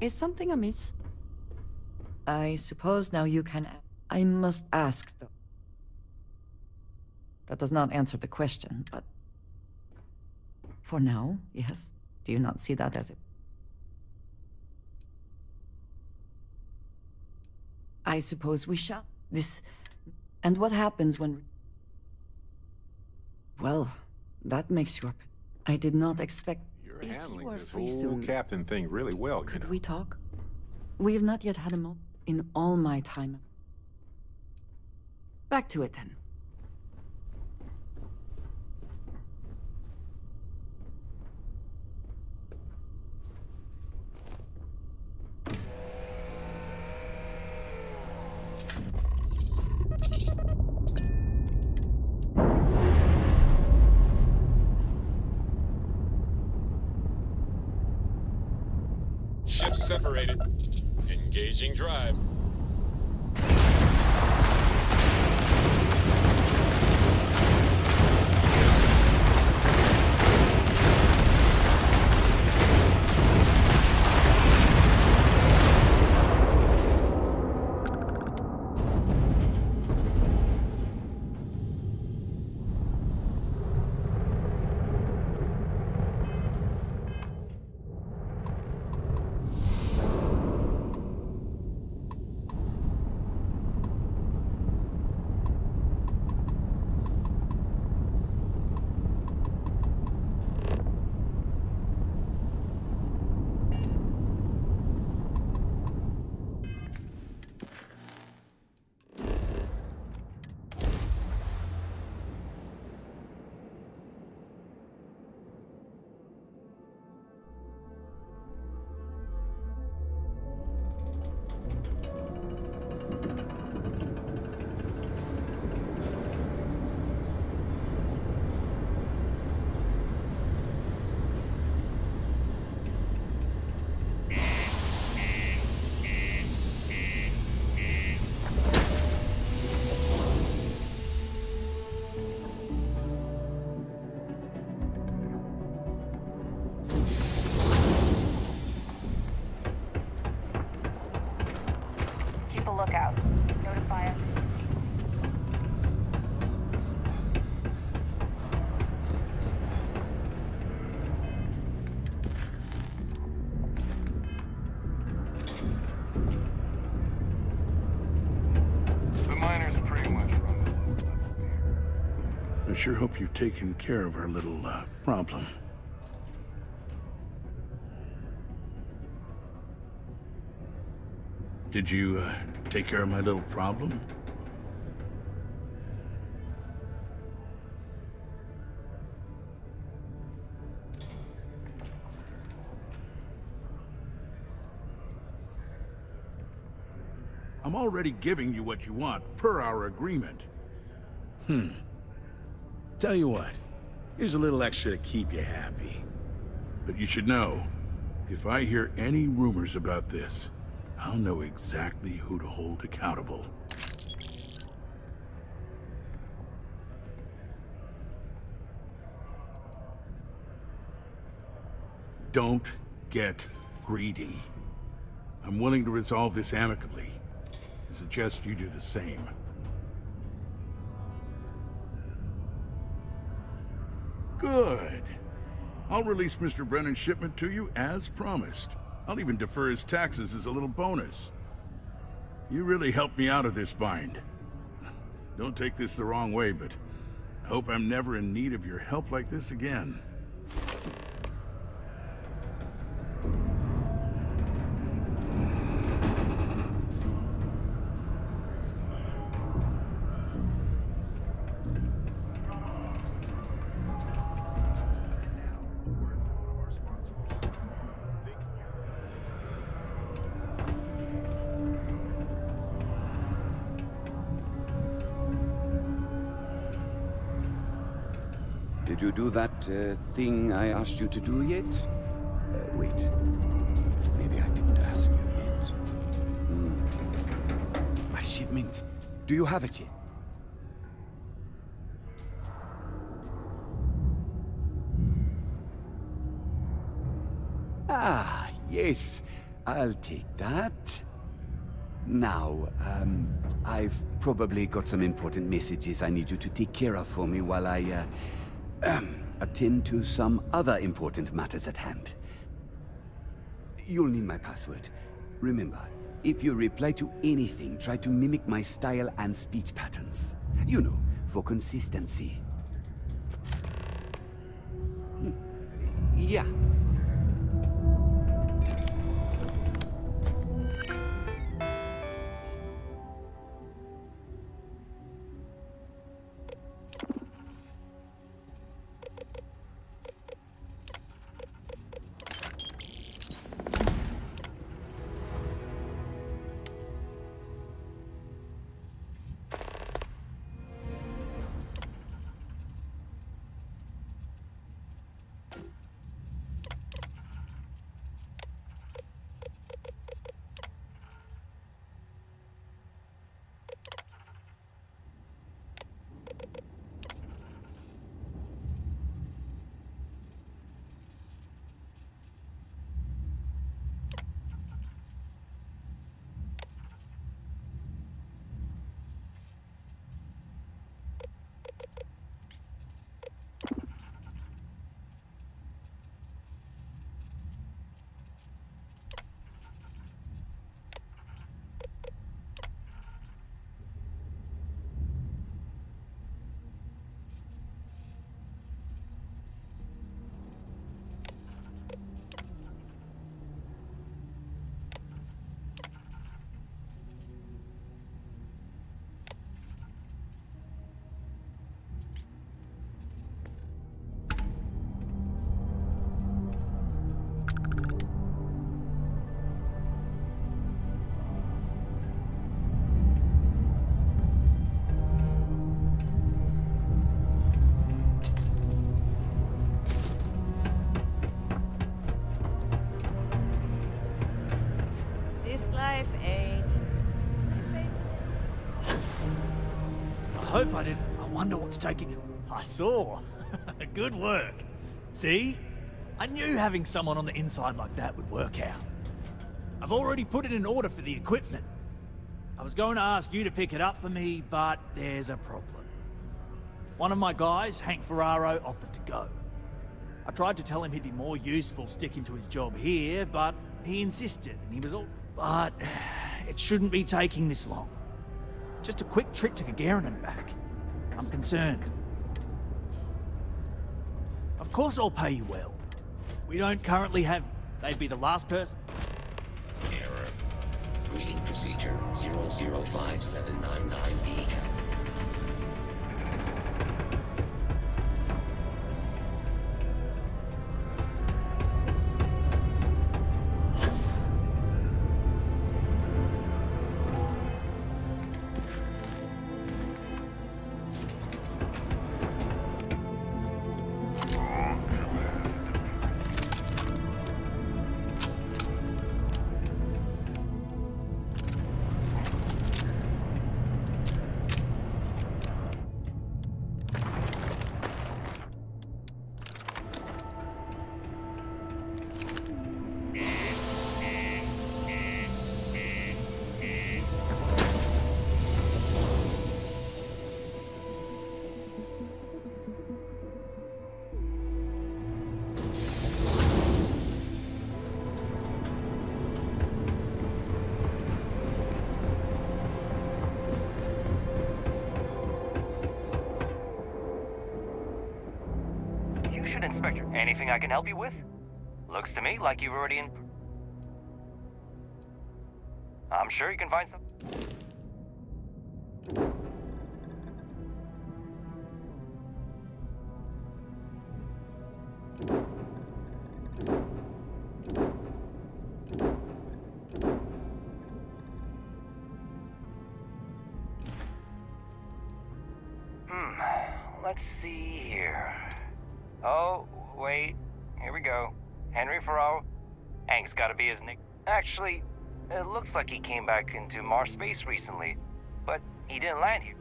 Is something amiss? I suppose now you can... I must ask, though. That does not answer the question, but... For now, yes. Do you not see that as a... I suppose we shall. This... And what happens when... Well, that makes your... I did not expect... You're If you handling are this free whole soon, captain thing really well, you could know. we talk? We have not yet had a moment in all my time. Back to it, then. Ships separated. Engaging drive. Keep a lookout. Notify us. The miners pretty much run the lower levels here. I sure hope you've taken care of our little, problem. Did you, take care of my little problem? I'm already giving you what you want, per our agreement. Tell you what, here's a little extra to keep you happy. But you should know, if I hear any rumors about this, I'll know exactly who to hold accountable. Don't get greedy. I'm willing to resolve this amicably. I suggest you do the same. Good. I'll release Mr. Brennan's shipment to you as promised. I'll even defer his taxes as a little bonus. You really helped me out of this bind. Don't take this the wrong way, but I hope I'm never in need of your help like this again. Did you do that thing I asked you to do yet? Wait. Maybe I didn't ask you yet. My shipment. Do you have it yet? Ah, yes. I'll take that. Now, I've probably got some important messages I need you to take care of for me while I, attend to some other important matters at hand. You'll need my password. Remember, if you reply to anything, try to mimic my style and speech patterns. You know, for consistency. Yeah. This life ain't easy. I hope I didn't. I wonder what's taking it. I saw. Good work. See? I knew having someone on the inside like that would work out. I've already put it in order for the equipment. I was going to ask you to pick it up for me, but there's a problem. One of my guys, Hank Ferraro, offered to go. I tried to tell him he'd be more useful sticking to his job here, but he insisted, and he was all... But it shouldn't be taking this long. Just a quick trip to Gagarin and back. I'm concerned. Of course I'll pay you well. We don't currently have... They'd be the last person... Error. Greeting procedure 005799B. Inspector, anything I can help you with? Looks to me like you've already I'm sure you can find some. Let's see here. Oh, wait. Here we go. Henry Farrell. Hank's gotta be his nick. Actually, it looks like he came back into Mars space recently, but he didn't land here.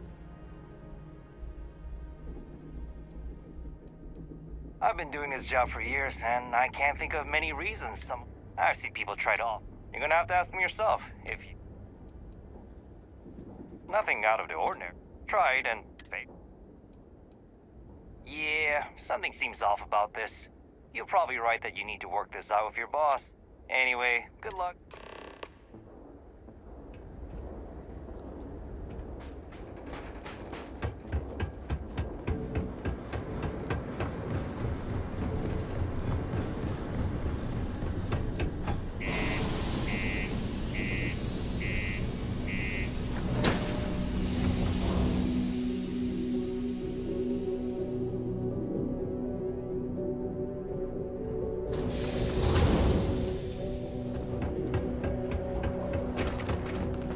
I've been doing this job for years, and I can't think of many reasons I've seen people try to off. You're gonna have to ask him yourself if you... Nothing out of the ordinary. Tried and failed. Yeah, something seems off about this. You're probably right that you need to work this out with your boss. Anyway, good luck.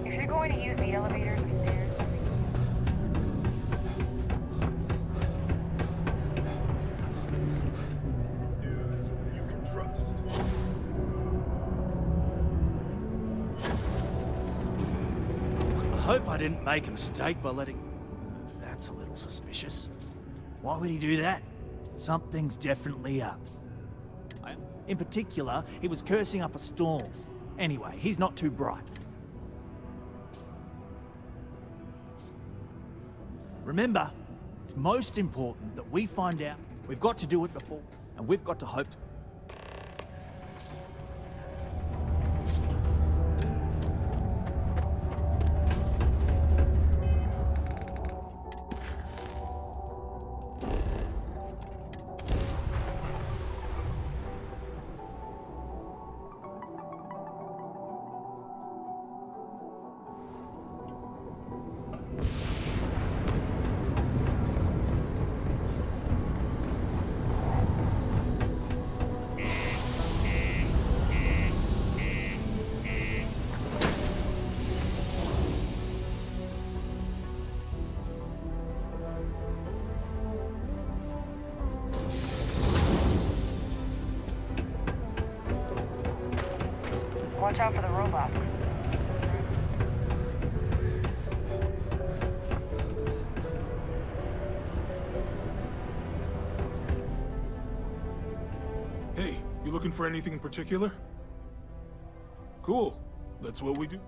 If you're going to use the elevators or stairs, I hope I didn't make a mistake by letting... That's a little suspicious. Why would he do that? Something's definitely up. In particular, he was cursing up a storm. Anyway, he's not too bright. Remember, it's most important that we find out. We've got to do it before, and we've got to hope to... watch out for the robots. Hey, you looking for anything in particular? Cool. That's what we do.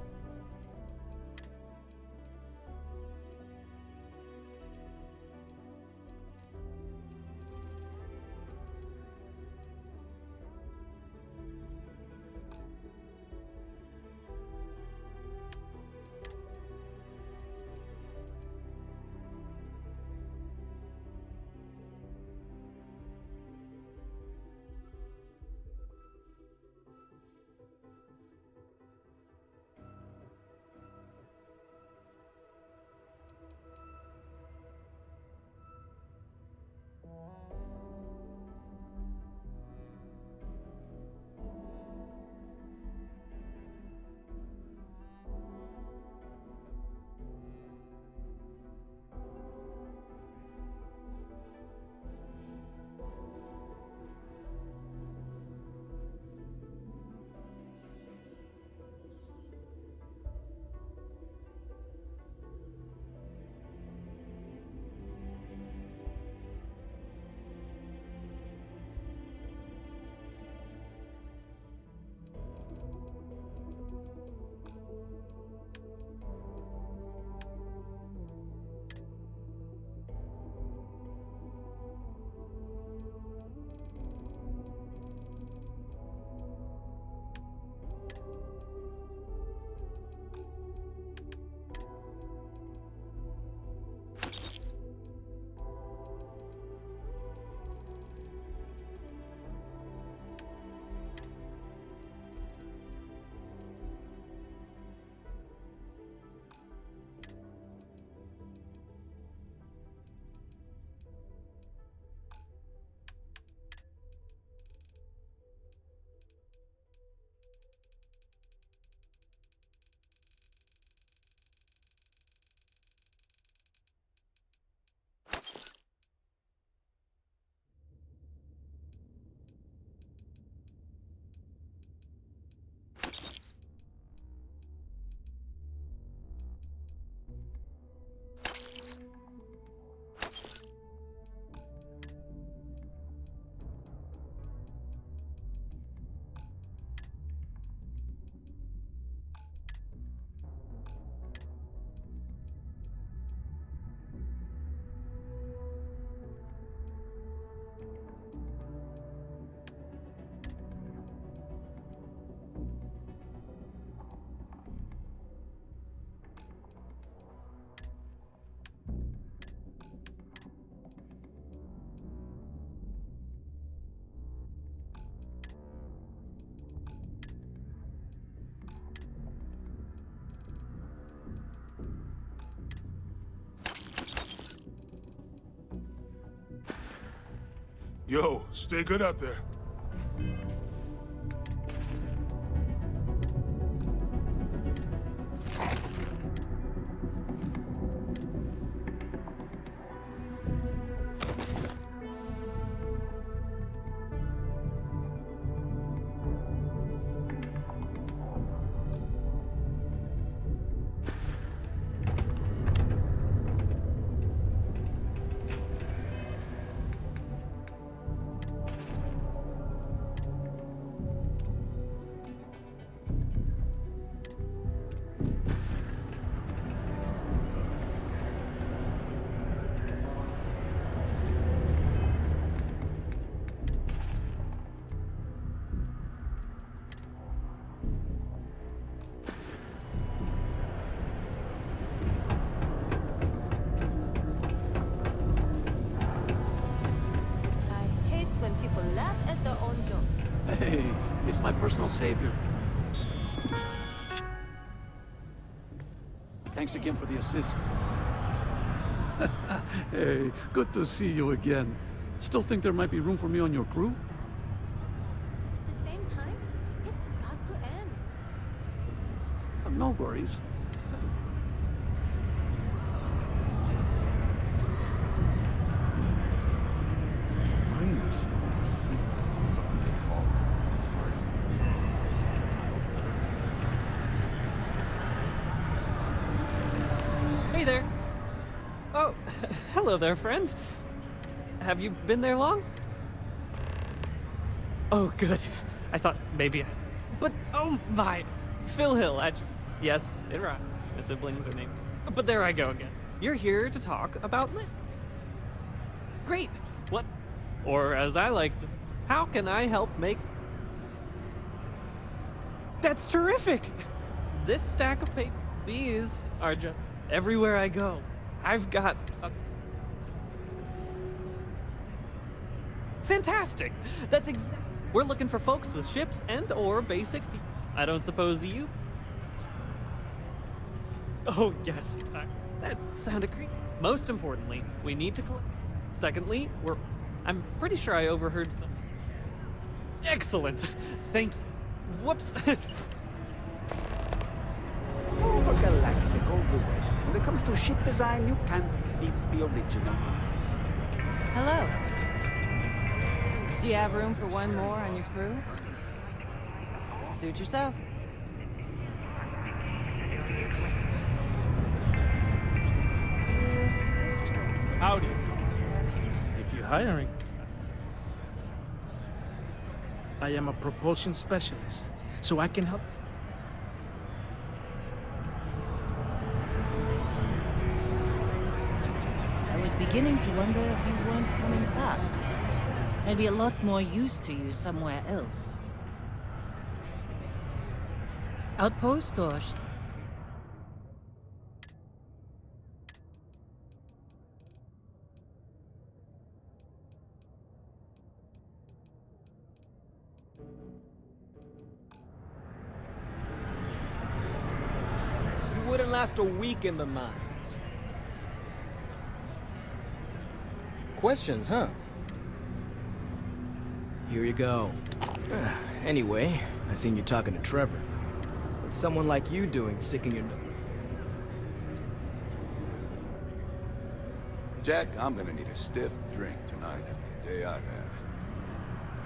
Yo, stay good out there. I hate when people laugh at their own jokes. Hey, it's my personal savior. Thanks again for the assist. Hey, good to see you again. Still think there might be room for me on your crew? At the same time, it's got to end. No worries. Miners. That's something they call Hey there. Oh, hello there, friend. Have you been there long? Oh, good. I thought maybe I... But, oh my... Phil Hill, yes, it rhymes. My siblings are named... But there I go again. You're here to talk about Lit. Great. What? Or as I like to... How can I help make... That's terrific! This stack of paper... These are just... Everywhere I go, I've got a... Fantastic! That's We're looking for folks with ships and or basic people. I don't suppose you... Oh, yes. That sounded great. Most importantly, we need to collect... Secondly, I'm pretty sure I overheard some... Excellent! Thank you. Whoops. Over galactical rule. When it comes to ship design, you can't beat the original. Hello. Do you have room for one more on your crew? Suit yourself. Howdy. If you're hiring, I am a propulsion specialist, so I can help. I was beginning to wonder if you weren't coming back. I'd be a lot more used to you somewhere else. Outpost or... You wouldn't last a week in the mines. Questions, huh? Here you go. Anyway, I seen you talking to Trevor. What's someone like you doing sticking your... Jack, I'm gonna need a stiff drink tonight after the day I've had.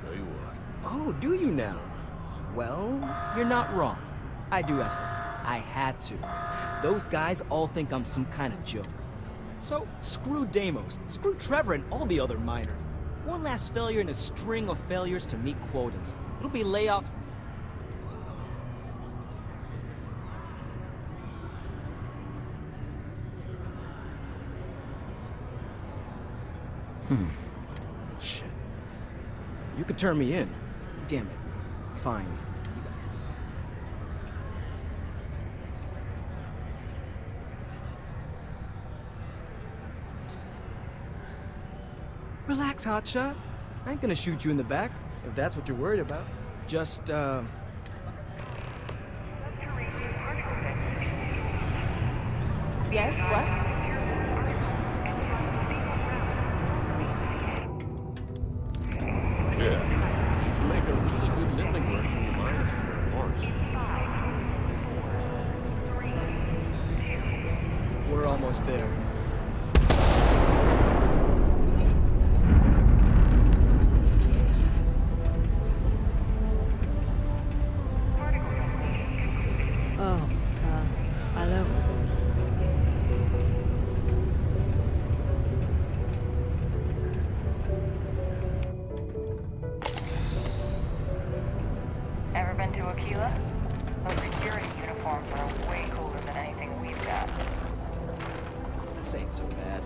Tell you what. Oh, do you now? Well, you're not wrong. I do have some. I had to. Those guys all think I'm some kind of joke. So, screw Deimos, screw Trevor and all the other miners. One last failure in a string of failures to meet quotas. It'll be layoffs. Shit. You could turn me in. Damn it. Fine. Relax, hotshot. I ain't gonna shoot you in the back, if that's what you're worried about. Just, Yes, what? almost there. Oh, hello. Ever been to Aquila? Those security uniforms are way cooler than anything we've got. This ain't so bad.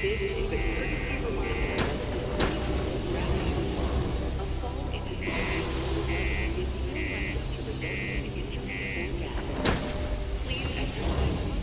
This is a courtesy reminder a fall into the is still likely to result in injury or death. Please exercise caution.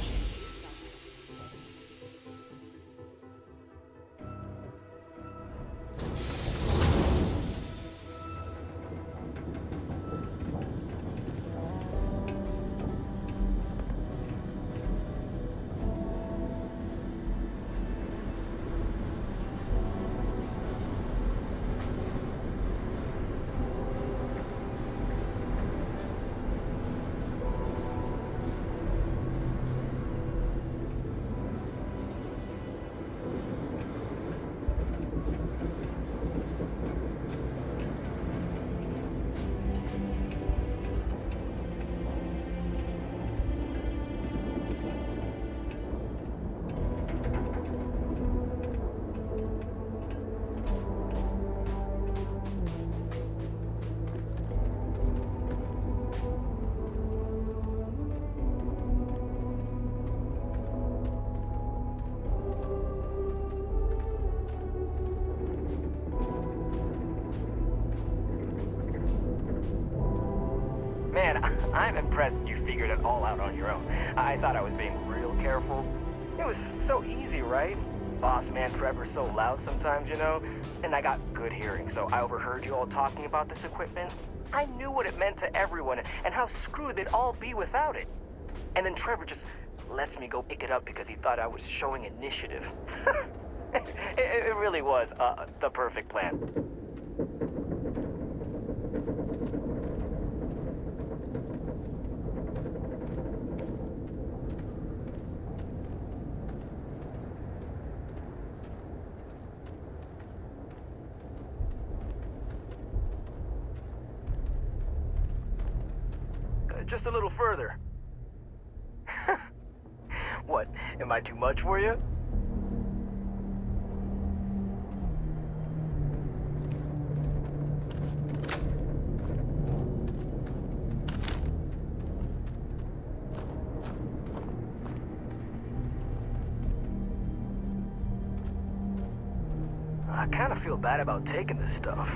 Man, I'm impressed you figured it all out on your own. I thought I was being real careful. It was so easy, right? Boss man Trevor's so loud sometimes, you know? And I got good hearing, so I overheard you all talking about this equipment. I knew what it meant to everyone and how screwed they'd all be without it. And then Trevor just lets me go pick it up because he thought I was showing initiative. It really was the perfect plan. Just a little further. What, am I too much for you? I kind of feel bad about taking this stuff.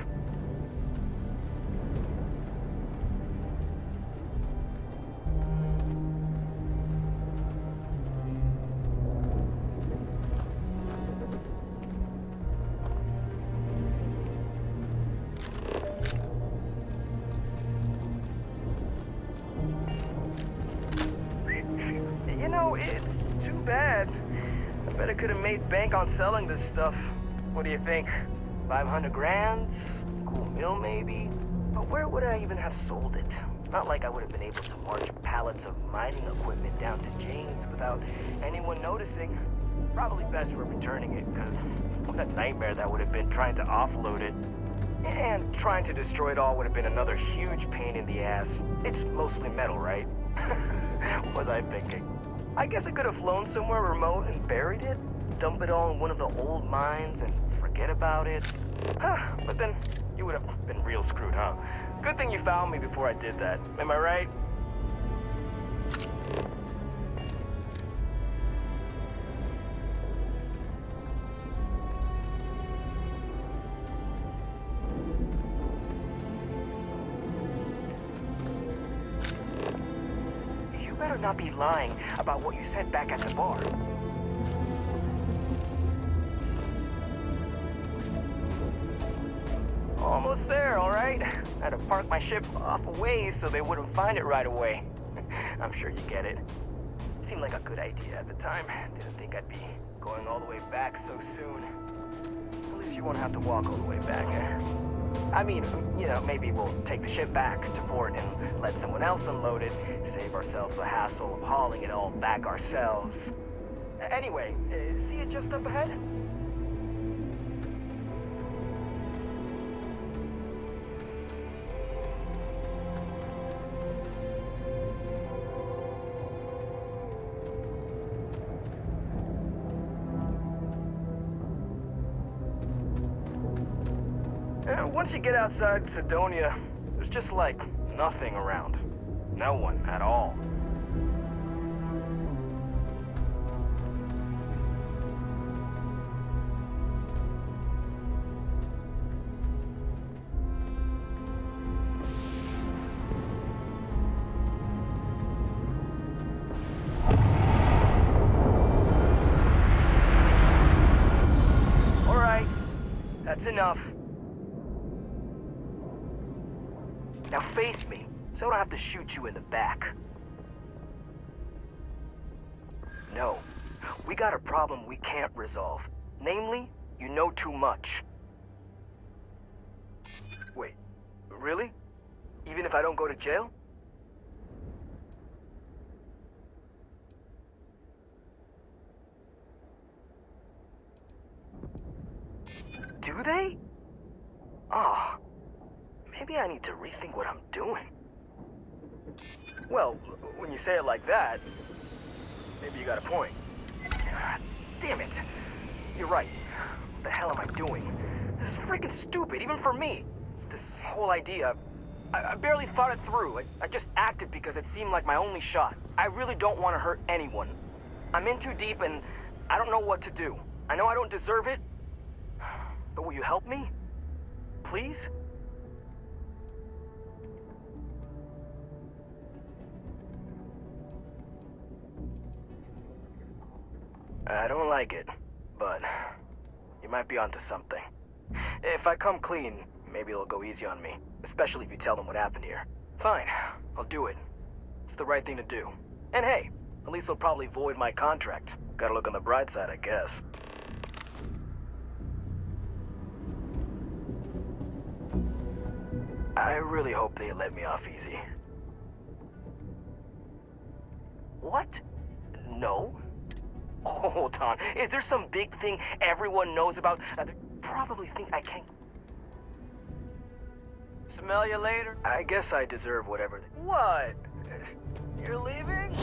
You know, it's too bad. I bet I could have made bank on selling this stuff. What do you think? 500 grand? Cool meal, maybe? But where would I even have sold it? Not like I would have been able to march pallets of mining equipment down to James without anyone noticing. Probably best for returning it, because what a nightmare that would have been trying to offload it. And trying to destroy it all would have been another huge pain in the ass. It's mostly metal, right? What was I thinking? I guess I could have flown somewhere remote and buried it, dump it all in one of the old mines and forget about it. But then you would have been real screwed, huh? Good thing you found me before I did that. Am I right? You better not be lying about what you said back at the bar. Almost there, all right? I had to park my ship off a ways so they wouldn't find it right away. I'm sure you get it. Seemed like a good idea at the time. Didn't think I'd be Going all the way back so soon. At least you won't have to walk all the way back, eh? I mean, you know, maybe we'll take the ship back to port and let someone else unload it, save ourselves the hassle of hauling it all back ourselves. Anyway, see it just up ahead? Once you get outside Sidonia, there's just like nothing around. No one at all. All right, that's enough. Now face me, so I don't have to shoot you in the back. No, we got a problem we can't resolve. Namely, you know too much. Wait, really? Even if I don't go to jail? Do they? Ah. Maybe I need to rethink what I'm doing. Well, when you say it like that, maybe you got a point. Damn it. You're right. What the hell am I doing? This is freaking stupid, even for me. This whole idea, I barely thought it through. I just acted because it seemed like my only shot. I really don't want to hurt anyone. I'm in too deep and I don't know what to do. I know I don't deserve it, but will you help me? Please? I don't like it, but you might be onto something. If I come clean, maybe it'll go easy on me, especially if you tell them what happened here. Fine, I'll do it. It's the right thing to do. And hey, at least they'll probably void my contract. Gotta look on the bright side, I guess. I really hope they let me off easy. What? No? Hold on. Is there some big thing everyone knows about that they probably think I can't... Smell you later? I guess I deserve whatever... What? You're leaving?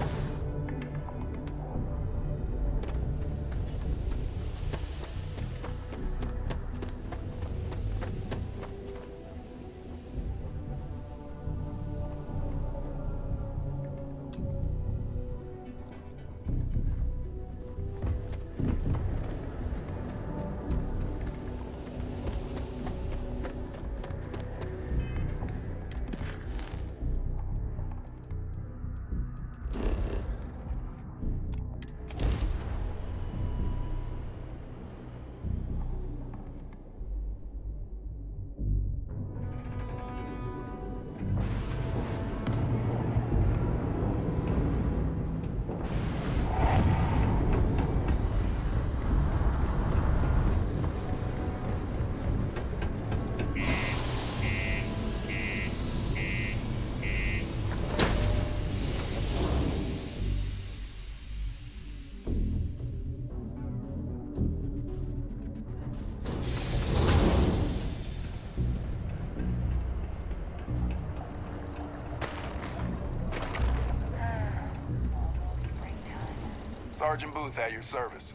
Sergeant Booth at your service.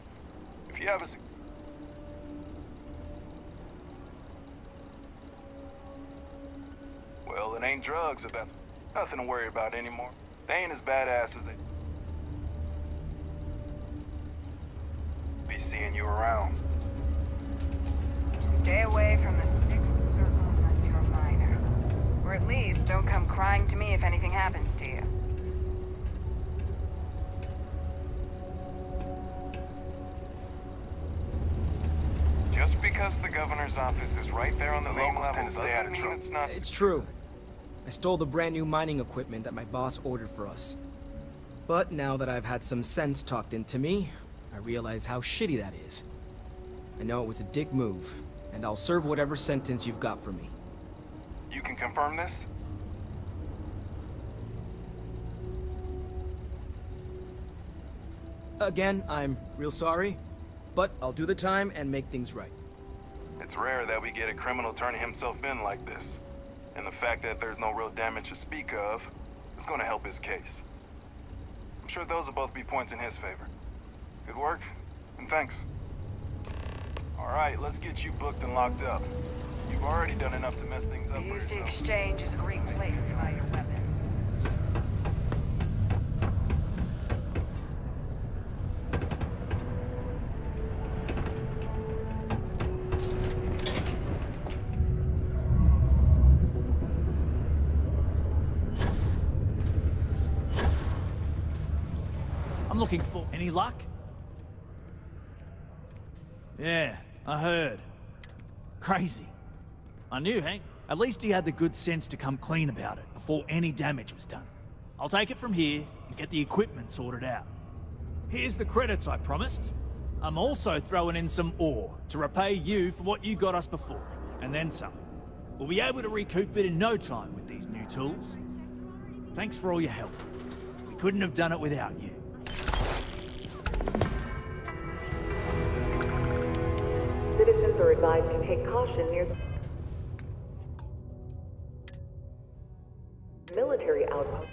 If you have a... Well, it ain't drugs if that's nothing to worry about anymore. They ain't as badass as they... Be seeing you around. Stay away from the Sixth Circle unless you're a minor. Or at least don't come crying to me if anything happens to you. Just because the governor's office is right there on the main level doesn't mean it's not... It's true. I stole the brand new mining equipment that my boss ordered for us. But now that I've had some sense talked into me, I realize how shitty that is. I know it was a dick move, and I'll serve whatever sentence you've got for me. You can confirm this? Again, I'm real sorry, but I'll do the time and make things right. It's rare that we get a criminal turning himself in like this. And the fact that there's no real damage to speak of is going to help his case. I'm sure those will both be points in his favor. Good work, and thanks. Alright, let's get you booked and locked up. You've already done enough to mess things up for Use the yourself. exchange is a great place to buy your weapons. I'm looking for any luck? Yeah, I heard. Crazy. I knew Hank. At least he had the good sense to come clean about it before any damage was done. I'll take it from here and get the equipment sorted out. Here's the credits I promised. I'm also throwing in some ore to repay you for what you got us before, and then some. We'll be able to recoup it in no time with these new tools. Thanks for all your help. We couldn't have done it without you. Citizens are advised to take caution near the military outpost.